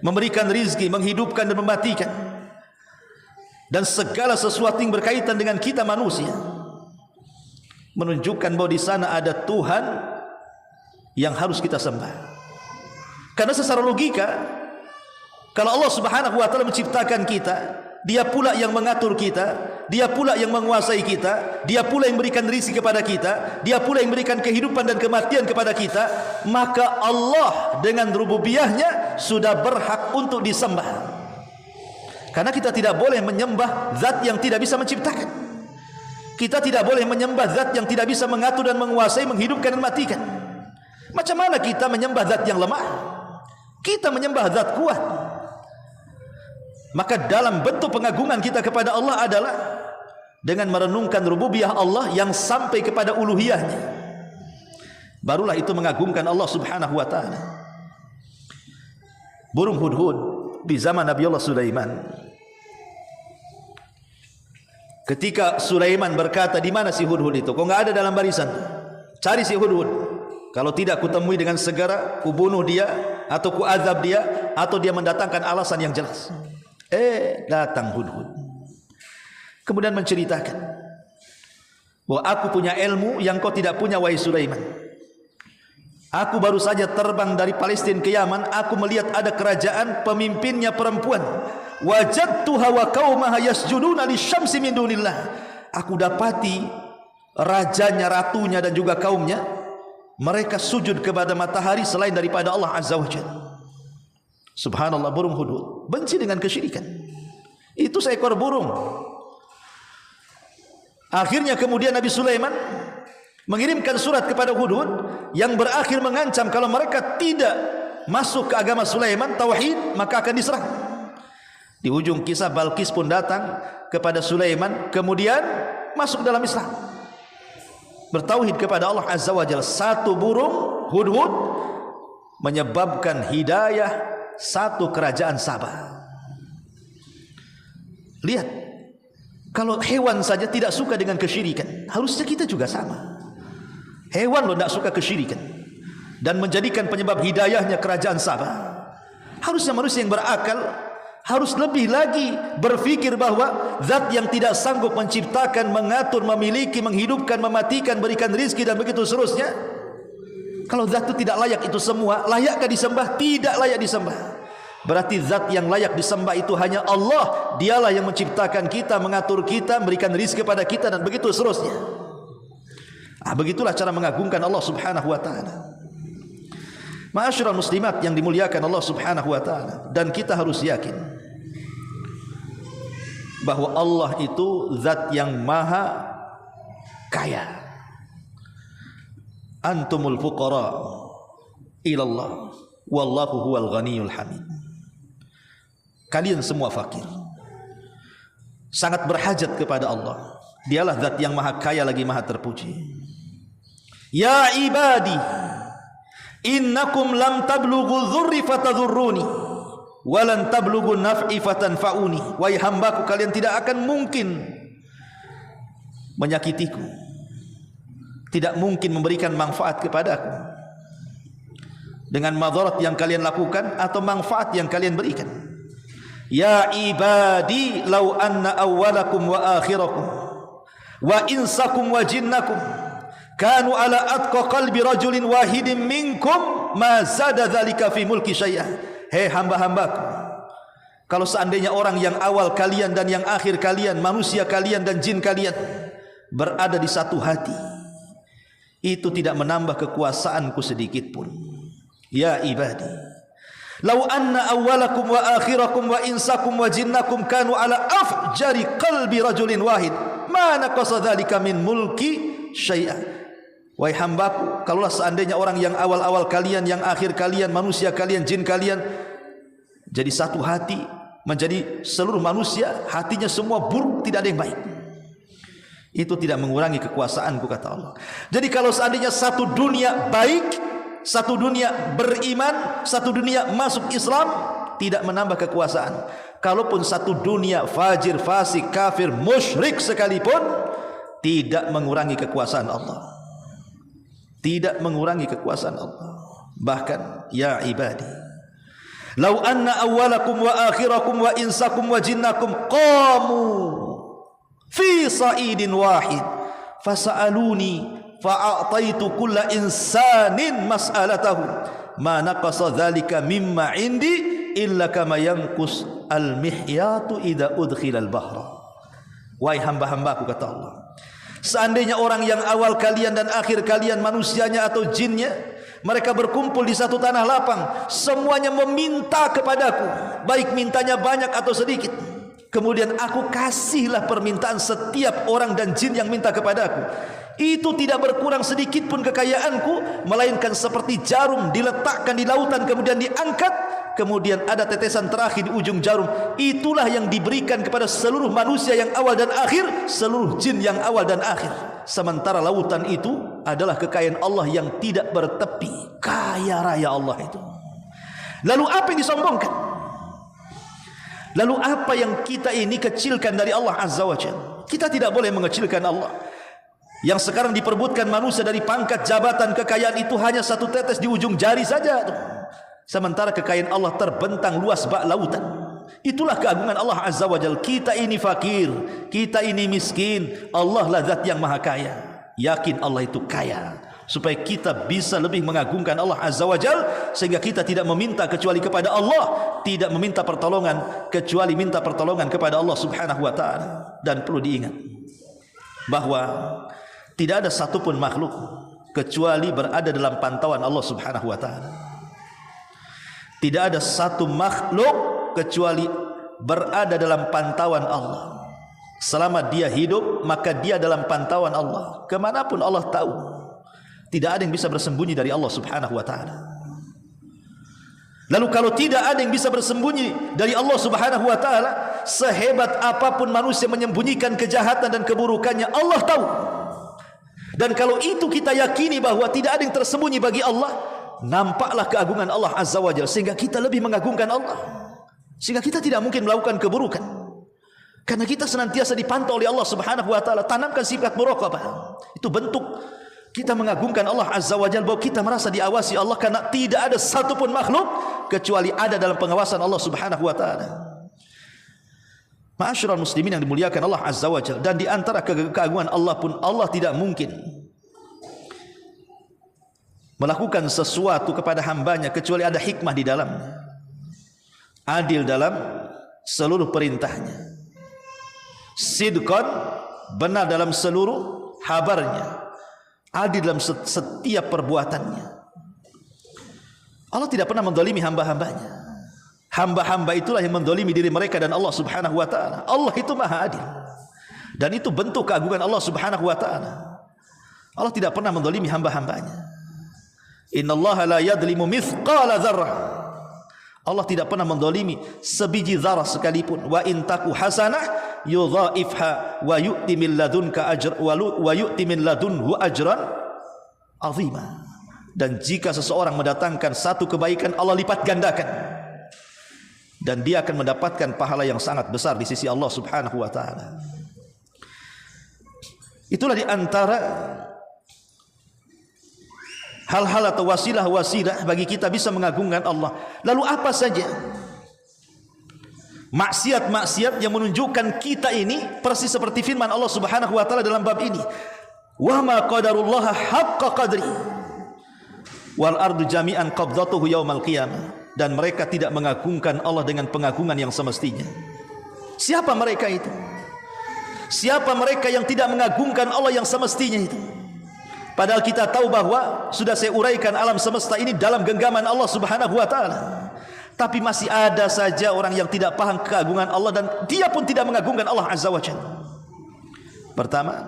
A: memberikan rizki, menghidupkan dan mematikan, dan segala sesuatu yang berkaitan dengan kita manusia, menunjukkan bahwa di sana ada Tuhan yang harus kita sembah. Karena secara logika, kalau Allah Subhanahu wa taala menciptakan kita, Dia pula yang mengatur kita, Dia pula yang menguasai kita, Dia pula yang memberikan rizki kepada kita, Dia pula yang memberikan kehidupan dan kematian kepada kita, maka Allah dengan rububiyahnya sudah berhak untuk disembah. Karena kita tidak boleh menyembah zat yang tidak bisa menciptakan. Kita tidak boleh menyembah zat yang tidak bisa mengatur dan menguasai, menghidupkan dan matikan. Macam mana kita menyembah zat yang lemah? Kita menyembah zat kuat. Maka dalam bentuk pengagungan kita kepada Allah adalah dengan merenungkan rububiyah Allah yang sampai kepada uluhiyahnya. Barulah itu mengagungkan Allah Subhanahu wa taala. Burung hudhud di zaman Nabi Allah Sulaiman. Ketika Sulaiman berkata, di mana si hudhud itu? Kok enggak ada dalam barisan? Cari si hudhud. Kalau tidak kutemui dengan segera, kubunuh dia atau kuazab dia, atau dia mendatangkan alasan yang jelas. Datang hudhud. Kemudian menceritakan bahwa aku punya ilmu yang kau tidak punya, wahai Sulaiman. Aku baru saja terbang dari Palestina ke Yaman. Aku melihat ada kerajaan, pemimpinnya perempuan. Wajadtuha wa qaumaha yasjuduna lisyamsi min dunillah. Aku dapati rajanya, ratunya dan juga kaumnya, mereka sujud kepada matahari selain daripada Allah Azza wa Jalla. Subhanallah, burung hudhud benci dengan kesyirikan. Itu seekor burung. Akhirnya kemudian Nabi Sulaiman mengirimkan surat kepada hudhud yang berakhir mengancam kalau mereka tidak masuk ke agama Sulaiman, tauhid, maka akan diserang. Di ujung kisah Balqis pun datang kepada Sulaiman, kemudian masuk dalam Islam, bertauhid kepada Allah Azza wa Jalla. Satu burung hudhud menyebabkan hidayah satu kerajaan Sabah. Lihat, kalau hewan saja tidak suka dengan kesyirikan, harusnya kita juga sama. Hewan loh tidak suka kesyirikan dan menjadikan penyebab hidayahnya kerajaan Sabah. Harusnya manusia yang berakal harus lebih lagi berfikir bahwa zat yang tidak sanggup menciptakan, mengatur, memiliki, menghidupkan, mematikan, berikan rizki dan begitu seterusnya, kalau zat itu tidak layak itu semua, layakkah disembah? Tidak layak disembah. Berarti zat yang layak disembah itu hanya Allah. Dialah yang menciptakan kita, mengatur kita, memberikan rizki kepada kita dan begitu seterusnya. Begitulah cara mengagungkan Allah Subhanahu wa taala. Ma'asyiral muslimat yang dimuliakan Allah Subhanahu wa taala, dan kita harus yakin bahwa Allah itu zat yang maha kaya. Antumul fuqara ilallah wallahu huwal ghaniyul hamid. Kalian semua fakir, sangat berhajat kepada Allah. Dialah zat yang maha kaya lagi maha terpuji. Ya ibadi, innakum lam tablughu dzurri fatadhurruni wa lan tablughu naf'i fatanfa'uni. Wahai hambaku, kalian tidak akan mungkin menyakitiku, tidak mungkin memberikan manfaat kepadaku dengan madarat yang kalian lakukan atau manfaat yang kalian berikan. Ya ibadi, law anna awwalakum wa akhirakum wa insakum wa jinnakum kanu ala atqa qalbi rajulin wahidin minkum ma zada dzalika fi mulki syai'ah. Hei hamba-hambaku, kalau seandainya orang yang awal kalian dan yang akhir kalian, manusia kalian dan jin kalian berada di satu hati, itu tidak menambah kekuasaanku sedikit pun. Ya ibadi, law anna awwalakum wa akhirakum wa insakum wa jinnakum kanu ala afjari qalbi rajulin wahid ma naqasa dzalika min mulki syai'ah. Wahai hambaku, kalaulah seandainya orang yang awal-awal kalian, yang akhir kalian, manusia kalian, jin kalian jadi satu hati, menjadi seluruh manusia hatinya semua buruk, tidak ada yang baik, itu tidak mengurangi kekuasaanku, kata Allah. Jadi kalau seandainya satu dunia baik, satu dunia beriman, satu dunia masuk Islam, tidak menambah kekuasaan. Kalaupun satu dunia fajir, fasik, kafir, musyrik sekalipun, tidak mengurangi kekuasaan Allah. Tidak mengurangi kekuasaan Allah. Bahkan ya ibadi, lau anna awwalakum wa akhirakum wa insakum wa jinnakum qamu fi sa'idin wahid fasa'aluni fa'ataitu kulla insanin mas'alatahu ma naqasa dhalika mimma indi illa kama yanqus al-mihyatu idza udkhila al-bahra. Wahai hamba-hambaku, kata Allah, seandainya orang yang awal kalian dan akhir kalian, manusianya atau jinnya, mereka berkumpul di satu tanah lapang, semuanya meminta kepadaku, baik mintanya banyak atau sedikit, kemudian aku kasihlah permintaan setiap orang dan jin yang minta kepadaku, itu tidak berkurang sedikit pun kekayaanku, melainkan seperti jarum diletakkan di lautan kemudian diangkat, kemudian ada tetesan terakhir di ujung jarum, itulah yang diberikan kepada seluruh manusia yang awal dan akhir, seluruh jin yang awal dan akhir. Sementara lautan itu adalah kekayaan Allah yang tidak bertepi. Kaya raya Allah itu. Lalu apa yang disombongkan? Lalu apa yang kita ini kecilkan dari Allah Azza wa Jalla? Kita tidak boleh mengecilkan Allah. Yang sekarang diperbutkan manusia dari pangkat, jabatan, kekayaan itu hanya satu tetes di ujung jari saja. Sementara kekayaan Allah terbentang luas bak lautan. Itulah keagungan Allah Azza wa Jalla. Kita ini fakir, kita ini miskin, Allah lah zat yang maha kaya. Yakin Allah itu kaya, supaya kita bisa lebih mengagungkan Allah Azza wa Jalla, sehingga kita tidak meminta kecuali kepada Allah, tidak meminta pertolongan kecuali minta pertolongan kepada Allah Subhanahu wa taala. Dan perlu diingat bahwa tidak ada satupun makhluk kecuali berada dalam pantauan Allah Subhanahu wa taala. Tidak ada satu makhluk kecuali berada dalam pantauan Allah. Selama dia hidup, maka dia dalam pantauan Allah. Kemanapun Allah tahu. Tidak ada yang bisa bersembunyi dari Allah Subhanahu wa taala. Lalu kalau tidak ada yang bisa bersembunyi dari Allah Subhanahu wa taala, sehebat apapun manusia menyembunyikan kejahatan dan keburukannya, Allah tahu. Dan kalau itu kita yakini bahwa tidak ada yang tersembunyi bagi Allah, nampaklah keagungan Allah Azza wa Jalla, sehingga kita lebih mengagungkan Allah, sehingga kita tidak mungkin melakukan keburukan, karena kita senantiasa dipantau oleh Allah Subhanahu wa taala. Tanamkan sifat muraqabah. Itu bentuk kita mengagungkan Allah Azza wa Jalla, bahwa kita merasa diawasi Allah, karena tidak ada satupun makhluk kecuali ada dalam pengawasan Allah Subhanahu wa taala. Ma'asyiral muslimin yang dimuliakan Allah Azza wa Jalla, dan di antara keagungan Allah pun, Allah tidak mungkin melakukan sesuatu kepada hambanya kecuali ada hikmah di dalamnya. Adil dalam seluruh perintahnya, sidqan, benar dalam seluruh habarnya, adil dalam setiap perbuatannya. Allah tidak pernah mendolimi hamba-hambanya. Hamba-hamba itulah yang mendolimi diri mereka dan Allah Subhanahu wa taala. Allah itu maha adil, dan itu bentuk keagungan Allah Subhanahu wa taala. Allah tidak pernah mendolimi hamba-hambanya. Innallaha la yadlimu mithqala dzarrah. Allah tidak pernah mendolimi sebiji zarah sekalipun. Wa in taku hasanah yudhaifha wa yu'ti min ladunka ajr wa yu'ti min ladunhu ajran azima. Dan jika seseorang mendatangkan satu kebaikan, Allah lipat gandakan, dan dia akan mendapatkan pahala yang sangat besar di sisi Allah Subhanahu wa taala. Itulah di antara hal-hal atau wasilah-wasilah bagi kita bisa mengagungkan Allah. Lalu apa saja maksiat-maksiat yang menunjukkan kita ini persis seperti firman Allah Subhanahu wa taala dalam bab ini, wa ma qadarullaha haqqa qadri wal ardu jami'an qabdatuhu yaumal qiyamah. Dan mereka tidak mengagungkan Allah dengan pengagungan yang semestinya. Siapa mereka itu? Siapa mereka yang tidak mengagungkan Allah yang semestinya itu? Padahal kita tahu bahwa sudah saya uraikan, alam semesta ini dalam genggaman Allah Subhanahu wa taala. Tapi masih ada saja orang yang tidak paham keagungan Allah, dan dia pun tidak mengagungkan Allah Azza wa Jalla. Pertama,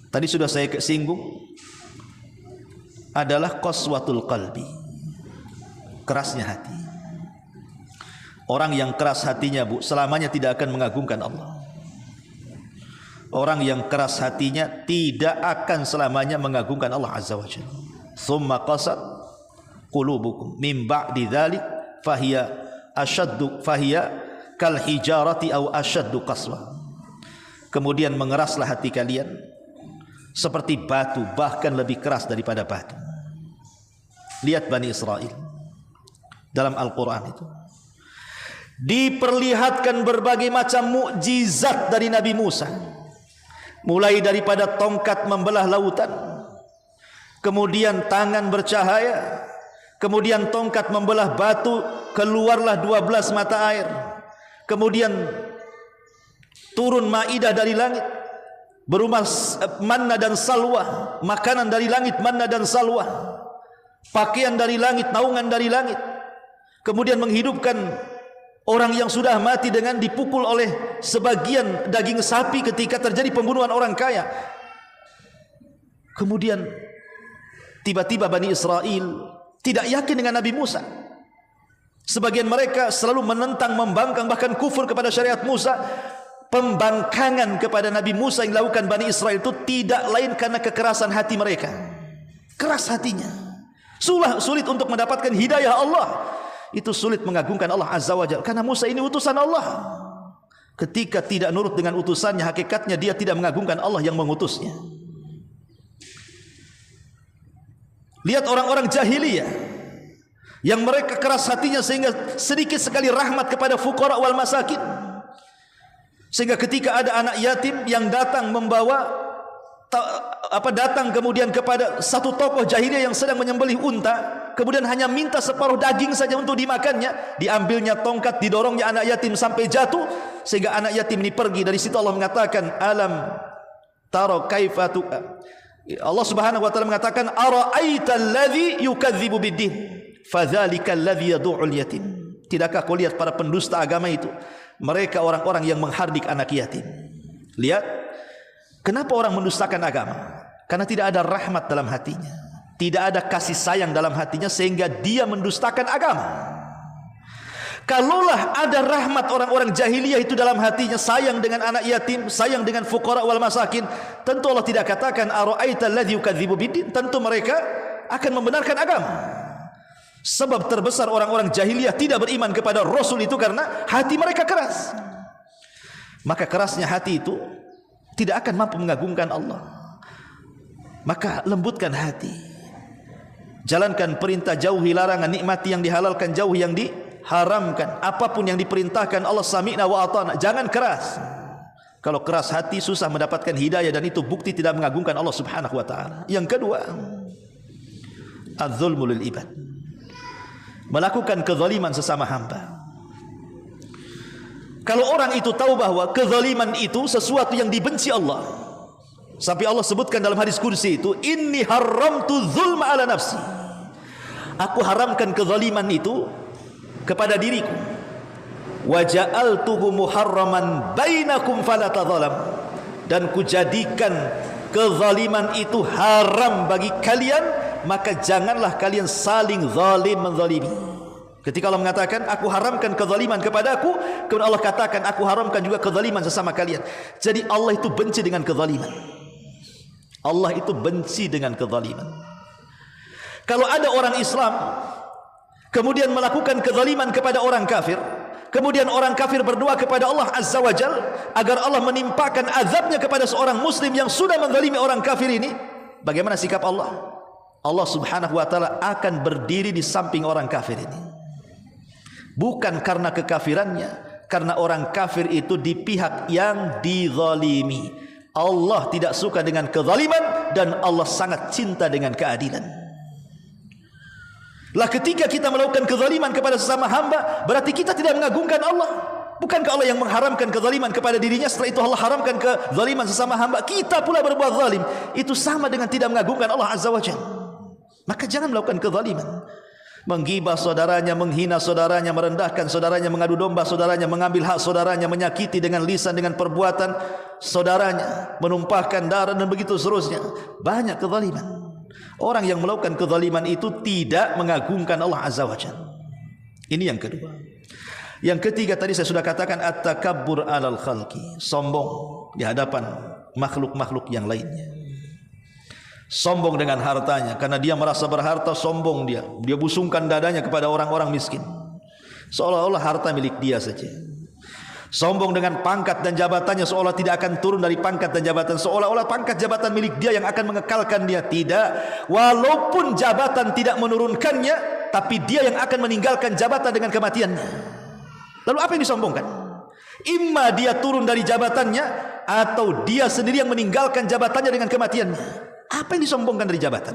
A: tadi sudah saya singgung, adalah qaswatul qalbi, kerasnya hati. Orang yang keras hatinya, Bu, selamanya tidak akan mengagungkan Allah. Orang yang keras hatinya tidak akan selamanya mengagungkan Allah Azza wa Jalla. Tsumma qasat qulubukum min ba'di dzalik fahiya kal hijarati aw ashaddu qaswa. Kemudian mengeraslah hati kalian seperti batu, bahkan lebih keras daripada batu. Lihat Bani Israel dalam Al-Quran itu diperlihatkan berbagai macam mukjizat dari Nabi Musa, mulai daripada tongkat membelah lautan, kemudian tangan bercahaya, kemudian tongkat membelah batu, keluarlah 12 mata air, kemudian turun maidah dari langit berupa manna dan salwa, makanan dari langit manna dan salwa, pakaian dari langit, naungan dari langit, kemudian menghidupkan orang yang sudah mati dengan dipukul oleh sebagian daging sapi ketika terjadi pembunuhan orang kaya. Kemudian tiba-tiba Bani Israel tidak yakin dengan Nabi Musa. Sebagian mereka selalu menentang, membangkang, bahkan kufur kepada syariat Musa. Pembangkangan kepada Nabi Musa yang dilakukan Bani Israel itu tidak lain karena kekerasan hati mereka. Keras hatinya, sulit untuk mendapatkan hidayah Allah. Itu sulit mengagungkan Allah Azza wa Jalla, karena Musa ini utusan Allah. Ketika tidak nurut dengan utusannya, hakikatnya dia tidak mengagungkan Allah yang mengutusnya. Lihat orang-orang jahiliyah yang mereka keras hatinya sehingga sedikit sekali rahmat kepada fuqara wal masakin. Sehingga ketika ada anak yatim yang datang datang kemudian kepada satu tokoh jahiliyah yang sedang menyembelih unta, kemudian hanya minta separuh daging saja untuk dimakannya, diambilnya tongkat, didorongnya anak yatim sampai jatuh, sehingga anak yatim ini pergi. Dari situ Allah mengatakan, alam taro kaifatu, Allah Subhanahu wa taala mengatakan, ara'aita alladhi yukadzibu biddin fadzalika alladhi yad'ul yatim. Tidakkah kau lihat para pendusta agama itu? Mereka orang-orang yang menghardik anak yatim. Lihat, kenapa orang mendustakan agama? Karena tidak ada rahmat dalam hatinya, tidak ada kasih sayang dalam hatinya, sehingga dia mendustakan agama. Kalaulah ada rahmat orang-orang jahiliyah itu dalam hatinya, sayang dengan anak yatim, sayang dengan fuqara wal masakin, tentu Allah tidak katakan ara'aita alladzi yukadzibu biddin. Tentu mereka akan membenarkan agama. Sebab terbesar orang-orang jahiliyah tidak beriman kepada Rasul itu karena hati mereka keras. Maka kerasnya hati itu tidak akan mampu mengagungkan Allah. Maka lembutkan hati, jalankan perintah, jauhi larangan, nikmati yang dihalalkan, jauhi yang diharamkan. Apapun yang diperintahkan Allah, sami'na wa ata'na. Jangan keras. Kalau keras hati susah mendapatkan hidayah, dan itu bukti tidak mengagungkan Allah Subhanahu wa taala. Yang kedua, az-zulmu lil ibad, melakukan kezaliman sesama hamba. Kalau orang itu tahu bahwa kezaliman itu sesuatu yang dibenci Allah, sampai Allah sebutkan dalam hadis kursi itu, inni haramtu zulma ala nafsi, aku haramkan kezaliman itu kepada diriku, wa ja'altuhu muharraman bainakum fala tadzalam, dan kujadikan kezaliman itu haram bagi kalian, maka janganlah kalian saling zalim menzalimi. Ketika Allah mengatakan aku haramkan kezaliman kepadaku, kemudian Allah katakan aku haramkan juga kezaliman sesama kalian. Jadi Allah itu benci dengan kezaliman. Allah itu benci dengan kezaliman. Kalau ada orang Islam kemudian melakukan kezaliman kepada orang kafir, kemudian orang kafir berdoa kepada Allah Azza wa Jal agar Allah menimpakan azabnya kepada seorang muslim yang sudah menzalimi orang kafir ini, bagaimana sikap Allah? Allah Subhanahu wa taala akan berdiri di samping orang kafir ini. Bukan karena kekafirannya, karena orang kafir itu di pihak yang dizalimi. Allah tidak suka dengan kezaliman, dan Allah sangat cinta dengan keadilan. Lah ketika kita melakukan kezaliman kepada sesama hamba, berarti kita tidak mengagungkan Allah. Bukankah Allah yang mengharamkan kezaliman kepada dirinya, setelah itu Allah haramkan kezaliman sesama hamba, kita pula berbuat zalim. Itu sama dengan tidak mengagungkan Allah Azza wa Jalla. Maka jangan melakukan kezaliman, menggibah saudaranya, menghina saudaranya, merendahkan saudaranya, mengadu domba saudaranya, mengambil hak saudaranya, menyakiti dengan lisan, dengan perbuatan saudaranya, menumpahkan darah, dan begitu seterusnya. Banyak kezaliman. Orang yang melakukan kezaliman itu tidak mengagungkan Allah Azza wa Jalla. Ini yang kedua. Yang ketiga tadi saya sudah katakan, at-takabbur 'alal khalqi, sombong di hadapan makhluk-makhluk yang lainnya. Sombong dengan hartanya, karena dia merasa berharta, sombong dia busungkan dadanya kepada orang-orang miskin. seolah-olah harta milik dia saja. Sombong dengan pangkat dan jabatannya, seolah tidak akan turun dari pangkat dan jabatan, seolah-olah pangkat jabatan milik dia yang akan mengekalkan dia. Tidak, walaupun jabatan tidak menurunkannya, tapi dia yang akan meninggalkan jabatan dengan kematiannya. Lalu apa yang disombongkan? Imma dia turun dari jabatannya, atau dia sendiri yang meninggalkan jabatannya dengan kematiannya. Apa yang disombongkan dari jabatan?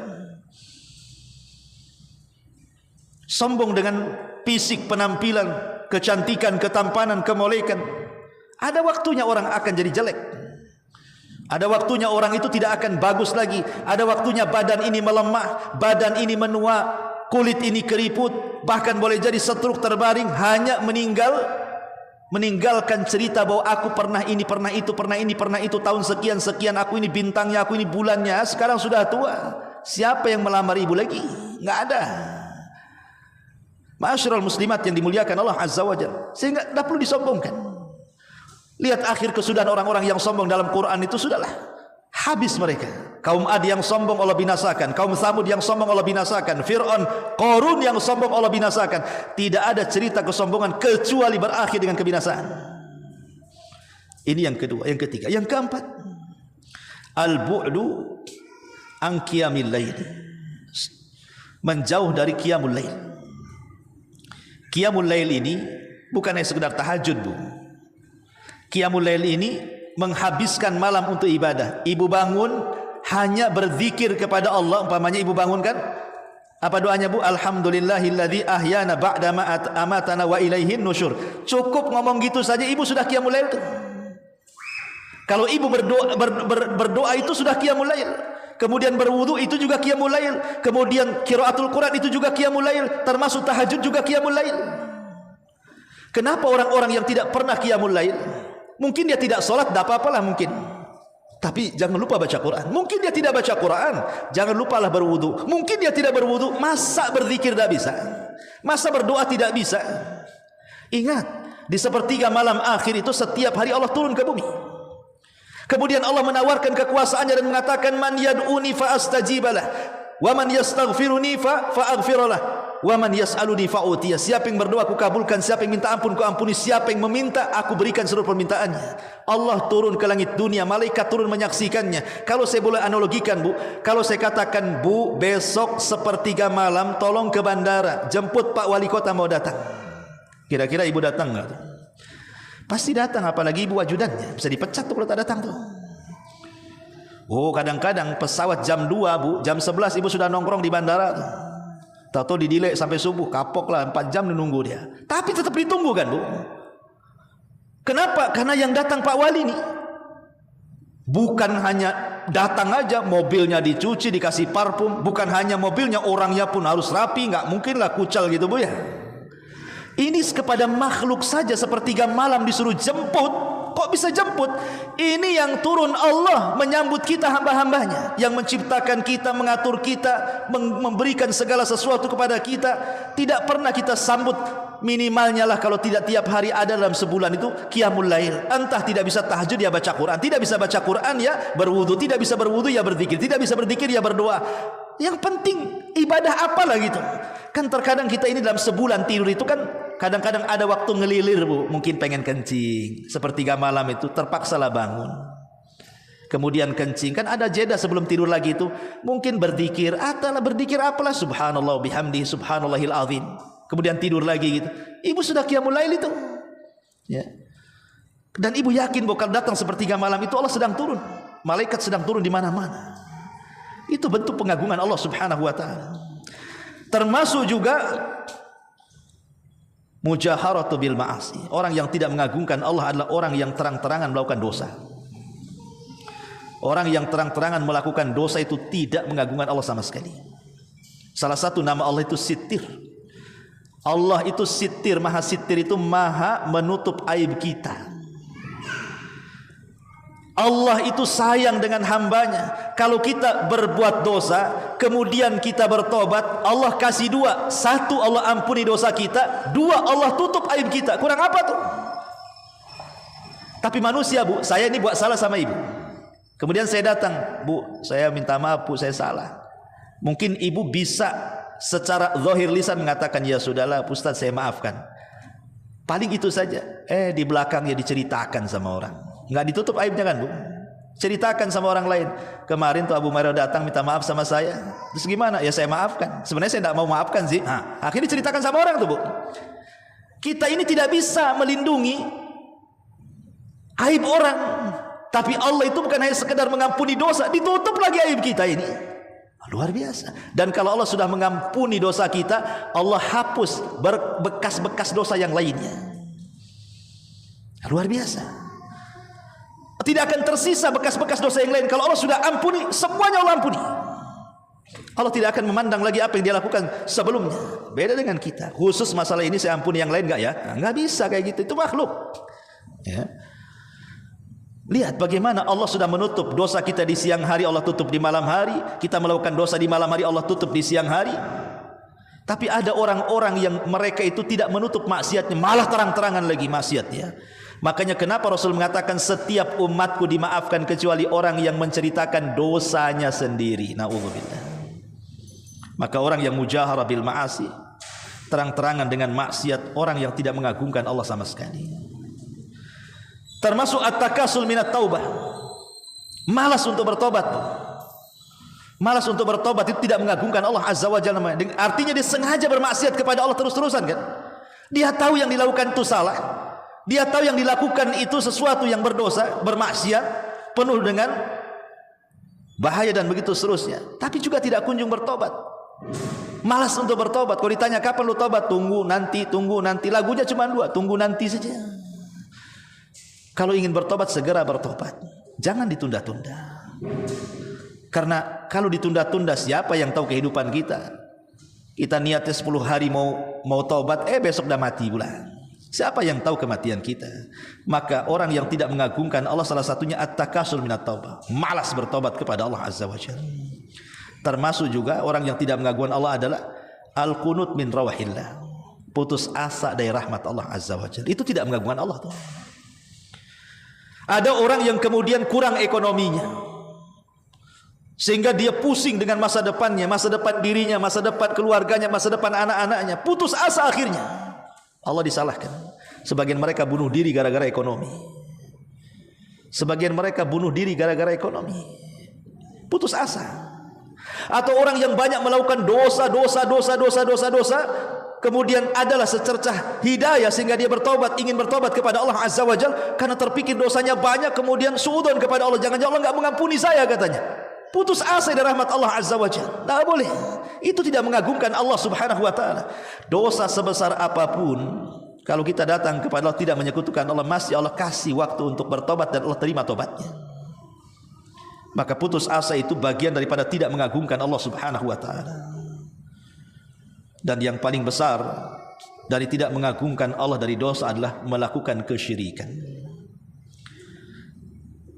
A: Sombong dengan fisik, penampilan, kecantikan, ketampanan, kemolekan. Ada waktunya orang akan jadi jelek. Ada waktunya orang itu tidak akan bagus lagi. Ada waktunya badan ini melemah, badan ini menua, kulit ini keriput, bahkan boleh jadi stroke, terbaring, hanya meninggalkan cerita bahwa aku pernah ini, pernah itu, pernah ini, pernah itu, tahun sekian sekian, aku ini bintangnya, aku ini bulannya. Sekarang sudah tua. Siapa yang melamar ibu lagi? Enggak ada. Ma'asyiral muslimat yang dimuliakan Allah Azza wa Jalla, sehingga tidak perlu disombongkan. Lihat akhir kesudahan orang-orang yang sombong dalam Quran itu, sudahlah habis mereka. Kaum Ad yang sombong Allah binasakan, kaum Tsamud yang sombong Allah binasakan, Fir'aun, Qarun yang sombong Allah binasakan. Tidak ada cerita kesombongan kecuali berakhir dengan kebinasaan. Ini yang kedua. Yang ketiga, yang keempat, al-bu'du an qiyamil lail, menjauh dari qiyamul lail. Qiyamul lail ini bukan hanya sekedar tahajud, Bu. Qiyamul lail ini menghabiskan malam untuk ibadah. Ibu bangun hanya berzikir kepada Allah. Umpamanya ibu bangun kan, apa doanya, Bu? Alhamdulillahilladzi ahyana ba'da ma amatana wa ilaihin nusyur. Cukup ngomong gitu saja ibu sudah qiyamul lail tuh. Kalau ibu berdoa itu sudah qiyamul lail. Kemudian berwudu itu juga qiyamul lail. Kemudian qiraatul Quran itu juga qiyamul lail. Termasuk tahajud juga qiyamul lail. Kenapa orang-orang yang tidak pernah qiyamul lail? Mungkin dia tidak sholat, tidak apa-apalah mungkin. Tapi jangan lupa baca Quran. Mungkin dia tidak baca Quran, jangan lupalah berwudu. Mungkin dia tidak berwudu, masa berzikir tidak bisa? Masa berdoa tidak bisa? Ingat, di sepertiga malam akhir itu setiap hari Allah turun ke bumi. Kemudian Allah menawarkan kekuasaannya dan mengatakan, man yad'uni fa astajibalah, wa man yastaghfiruni fa aghfiralah, wa man yas'aluni fa utiya. Siapa yang berdoa aku kabulkan, siapa yang minta ampun ku ampuni, siapa yang meminta aku berikan seluruh permintaannya. Allah turun ke langit dunia, malaikat turun menyaksikannya. Kalau saya boleh analogikan, Bu, kalau saya katakan, Bu, besok sepertiga malam tolong ke bandara, jemput Pak Wali Kota mau datang. Kira-kira ibu datang enggak? Pasti datang, apalagi ibu ajudannya. Bisa dipecat tuh kalau tak datang tuh. Oh, kadang-kadang pesawat jam 2, Bu, jam 11 ibu sudah nongkrong di bandara tuh. Tahu-tahu didelay sampai subuh, kapok lah, 4 jam menunggu dia. Tapi tetap ditunggu kan, Bu? Kenapa? Karena yang datang Pak Wali nih bukan hanya datang aja, mobilnya dicuci, dikasih parfum. Bukan hanya mobilnya, orangnya pun harus rapi. Nggak mungkin lah kucal gitu, Bu, ya. Ini kepada makhluk saja sepertiga malam disuruh jemput. Kok bisa jemput? Ini yang turun Allah menyambut kita, hamba-hambanya, yang menciptakan kita, mengatur kita, memberikan segala sesuatu kepada kita. Tidak pernah kita sambut. Minimalnya lah kalau tidak tiap hari ada dalam sebulan itu qiyamul lail. Entah tidak bisa tahajud ya baca Quran, tidak bisa baca Quran ya berwudu, tidak bisa berwudu ya berzikir, tidak bisa berzikir ya berdoa. Yang penting ibadah apalah gitu. Kan terkadang kita ini dalam sebulan tidur itu kan kadang-kadang ada waktu ngelilir, Bu, mungkin pengen kencing, sepertiga malam itu terpaksalah bangun. Kemudian kencing, kan ada jeda sebelum tidur lagi itu, mungkin berzikir, atalah berzikir apalah, subhanallah bihamdi subhanallahil azim. Kemudian tidur lagi gitu. Ibu sudah qiyamul lail itu. Ya. Dan ibu yakin bahwa kalau datang sepertiga malam itu Allah sedang turun. Malaikat sedang turun di mana-mana. Itu bentuk pengagungan Allah Subhanahu wa taala. Termasuk juga mujaharatu bil ma'asi. Orang yang tidak mengagungkan Allah adalah orang yang terang-terangan melakukan dosa. Orang yang terang-terangan melakukan dosa itu tidak mengagungkan Allah sama sekali. Salah satu nama Allah itu Sittir. Allah itu Sittir, Maha Sittir, itu maha menutup aib kita. Allah itu sayang dengan hambanya. Kalau kita berbuat dosa, kemudian kita bertobat, Allah kasih dua. Satu, Allah ampuni dosa kita. Dua, Allah tutup aib kita. Kurang apa tuh? Tapi manusia, Bu, saya ini buat salah sama ibu. Kemudian saya datang, Bu, saya minta maaf, Bu, saya salah. Mungkin ibu bisa secara zahir lisan mengatakan, ya sudahlah Ustaz, saya maafkan. Paling itu saja. Di belakangnya diceritakan sama orang. Nggak ditutup aibnya kan, Bu? Ceritakan sama orang lain. Kemarin tuh Abu Hurairah datang minta maaf sama saya. Terus gimana? Ya saya maafkan. Sebenarnya saya tidak mau maafkan sih. Akhirnya diceritakan sama orang tuh, Bu. Kita ini tidak bisa melindungi aib orang. Tapi Allah itu bukan hanya sekedar mengampuni dosa, ditutup lagi aib kita ini. Luar biasa. Dan kalau Allah sudah mengampuni dosa kita, Allah hapus bekas-bekas dosa yang lainnya. Luar biasa. Tidak akan tersisa bekas-bekas dosa yang lain. Kalau Allah sudah ampuni, semuanya Allah ampuni. Allah tidak akan memandang lagi apa yang dia lakukan sebelumnya. Beda dengan kita. Khusus masalah ini saya ampuni, yang lain enggak ya? Enggak bisa kayak gitu. Itu makhluk. Ya. Lihat bagaimana Allah sudah menutup dosa kita di siang hari, Allah tutup di malam hari. Kita melakukan dosa di malam hari, Allah tutup di siang hari. Tapi ada orang-orang yang mereka itu tidak menutup maksiatnya, malah terang-terangan lagi maksiatnya. Makanya kenapa Rasul mengatakan setiap umatku dimaafkan kecuali orang yang menceritakan dosanya sendiri. Na'udzubillah. Maka orang yang mujahara bil ma'asi, terang-terangan dengan maksiat, orang yang tidak mengagungkan Allah sama sekali. Termasuk at-takasul minat taubah. Malas untuk bertobat. Malas untuk bertobat itu tidak mengagungkan Allah Azza wa Jalla. Artinya dia sengaja bermaksiat kepada Allah terus-terusan kan? Dia tahu yang dilakukan itu salah. Dia tahu yang dilakukan itu sesuatu yang berdosa, bermaksiat, penuh dengan bahaya dan begitu seterusnya. Tapi juga tidak kunjung bertobat. Malas untuk bertobat. Kalau ditanya kapan lu tobat? Tunggu nanti, tunggu nanti. Lagunya cuma dua, tunggu nanti saja. Kalau ingin bertobat, segera bertobat. Jangan ditunda-tunda. Karena kalau ditunda-tunda, siapa yang tahu kehidupan kita? Kita niatnya 10 hari mau tobat, besok dah mati pula. Siapa yang tahu kematian kita? Maka orang yang tidak mengagungkan Allah, salah satunya at-takasul minat taubah. Malas bertobat kepada Allah Azza wa Jalla. Termasuk juga orang yang tidak mengagungkan Allah adalah al-qunut min rawahillah. Putus asa dari rahmat Allah Azza wa Jalla. Itu tidak mengagungkan Allah tuh. Ada orang yang kemudian kurang ekonominya, sehingga dia pusing dengan masa depannya, masa depan dirinya, masa depan keluarganya, masa depan anak-anaknya. Putus asa akhirnya. Allah disalahkan. Sebagian mereka bunuh diri gara-gara ekonomi. Sebagian mereka bunuh diri gara-gara ekonomi. Putus asa. Atau orang yang banyak melakukan dosa, kemudian adalah secercah hidayah sehingga dia bertobat, ingin bertobat kepada Allah Azza wa Jalla karena terpikir dosanya banyak, kemudian suudzon kepada Allah, jangan-jangan Allah enggak mengampuni saya katanya. Putus asa dari rahmat Allah Azza wa Jalla. Tidak boleh. Itu tidak mengagungkan Allah Subhanahu wa taala. Dosa sebesar apapun, kalau kita datang kepada Allah tidak menyekutukan Allah, masih Allah kasih waktu untuk bertobat dan Allah terima tobatnya. Maka putus asa itu bagian daripada tidak mengagungkan Allah Subhanahu wa taala. Dan yang paling besar dari tidak mengagungkan Allah dari dosa adalah melakukan kesyirikan.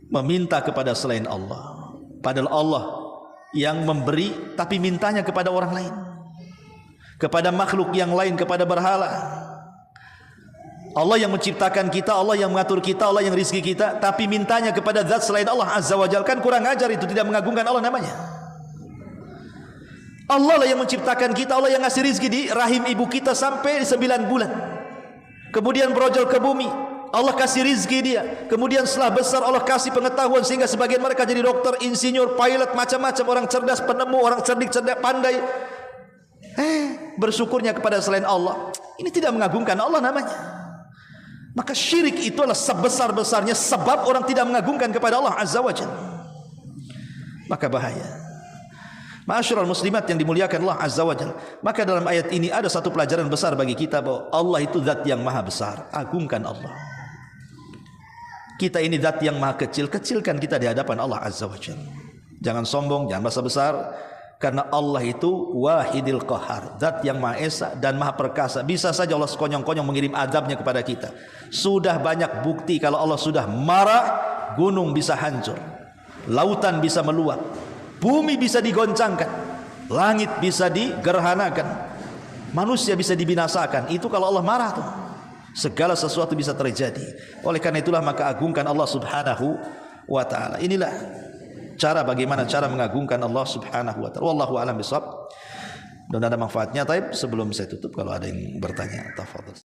A: Meminta kepada selain Allah. Padahal Allah yang memberi, tapi mintanya kepada orang lain. Kepada makhluk yang lain, kepada berhala. Allah yang menciptakan kita, Allah yang mengatur kita, Allah yang rizki kita, tapi mintanya kepada zat selain Allah Azza wa Jalla. Kan kurang ajar itu, tidak mengagungkan Allah namanya. Allah lah yang menciptakan kita, Allah yang ngasih rizki di rahim ibu kita sampai 9 bulan. Kemudian berojol ke bumi, Allah kasih rizki dia. Kemudian setelah besar Allah kasih pengetahuan sehingga sebagian mereka jadi dokter, insinyur, pilot, macam-macam, orang cerdas, penemu, orang cerdik, pandai. Bersyukurnya kepada selain Allah. Ini tidak mengagungkan Allah namanya. Maka syirik itu adalah sebesar-besarnya sebab orang tidak mengagungkan kepada Allah Azza wa Jalla. Maka bahaya. Ma'asyiral muslimat yang dimuliakan Allah Azza wa Jalla. Maka dalam ayat ini ada satu pelajaran besar bagi kita bahwa Allah itu zat yang maha besar. Agungkan Allah. Kita ini zat yang maha kecil, kecilkan kita di hadapan Allah Azza wa Jalla. Jangan sombong, jangan merasa besar, karena Allah itu wahidil qahar, zat yang maha esa dan maha perkasa. Bisa saja Allah sekonyong-konyong mengirim azabnya kepada kita. Sudah banyak bukti kalau Allah sudah marah, gunung bisa hancur, lautan bisa meluap, bumi bisa digoncangkan, langit bisa digerhanakan, manusia bisa dibinasakan. Itu kalau Allah marah tuh, segala sesuatu bisa terjadi. Oleh karena itulah maka agungkan Allah Subhanahu wa taala. Inilah cara bagaimana cara mengagungkan Allah Subhanahu wa taala. Wallahu a'lam bishawab. Dan ada manfaatnya. Taib, sebelum saya tutup kalau ada yang bertanya, tafadhol.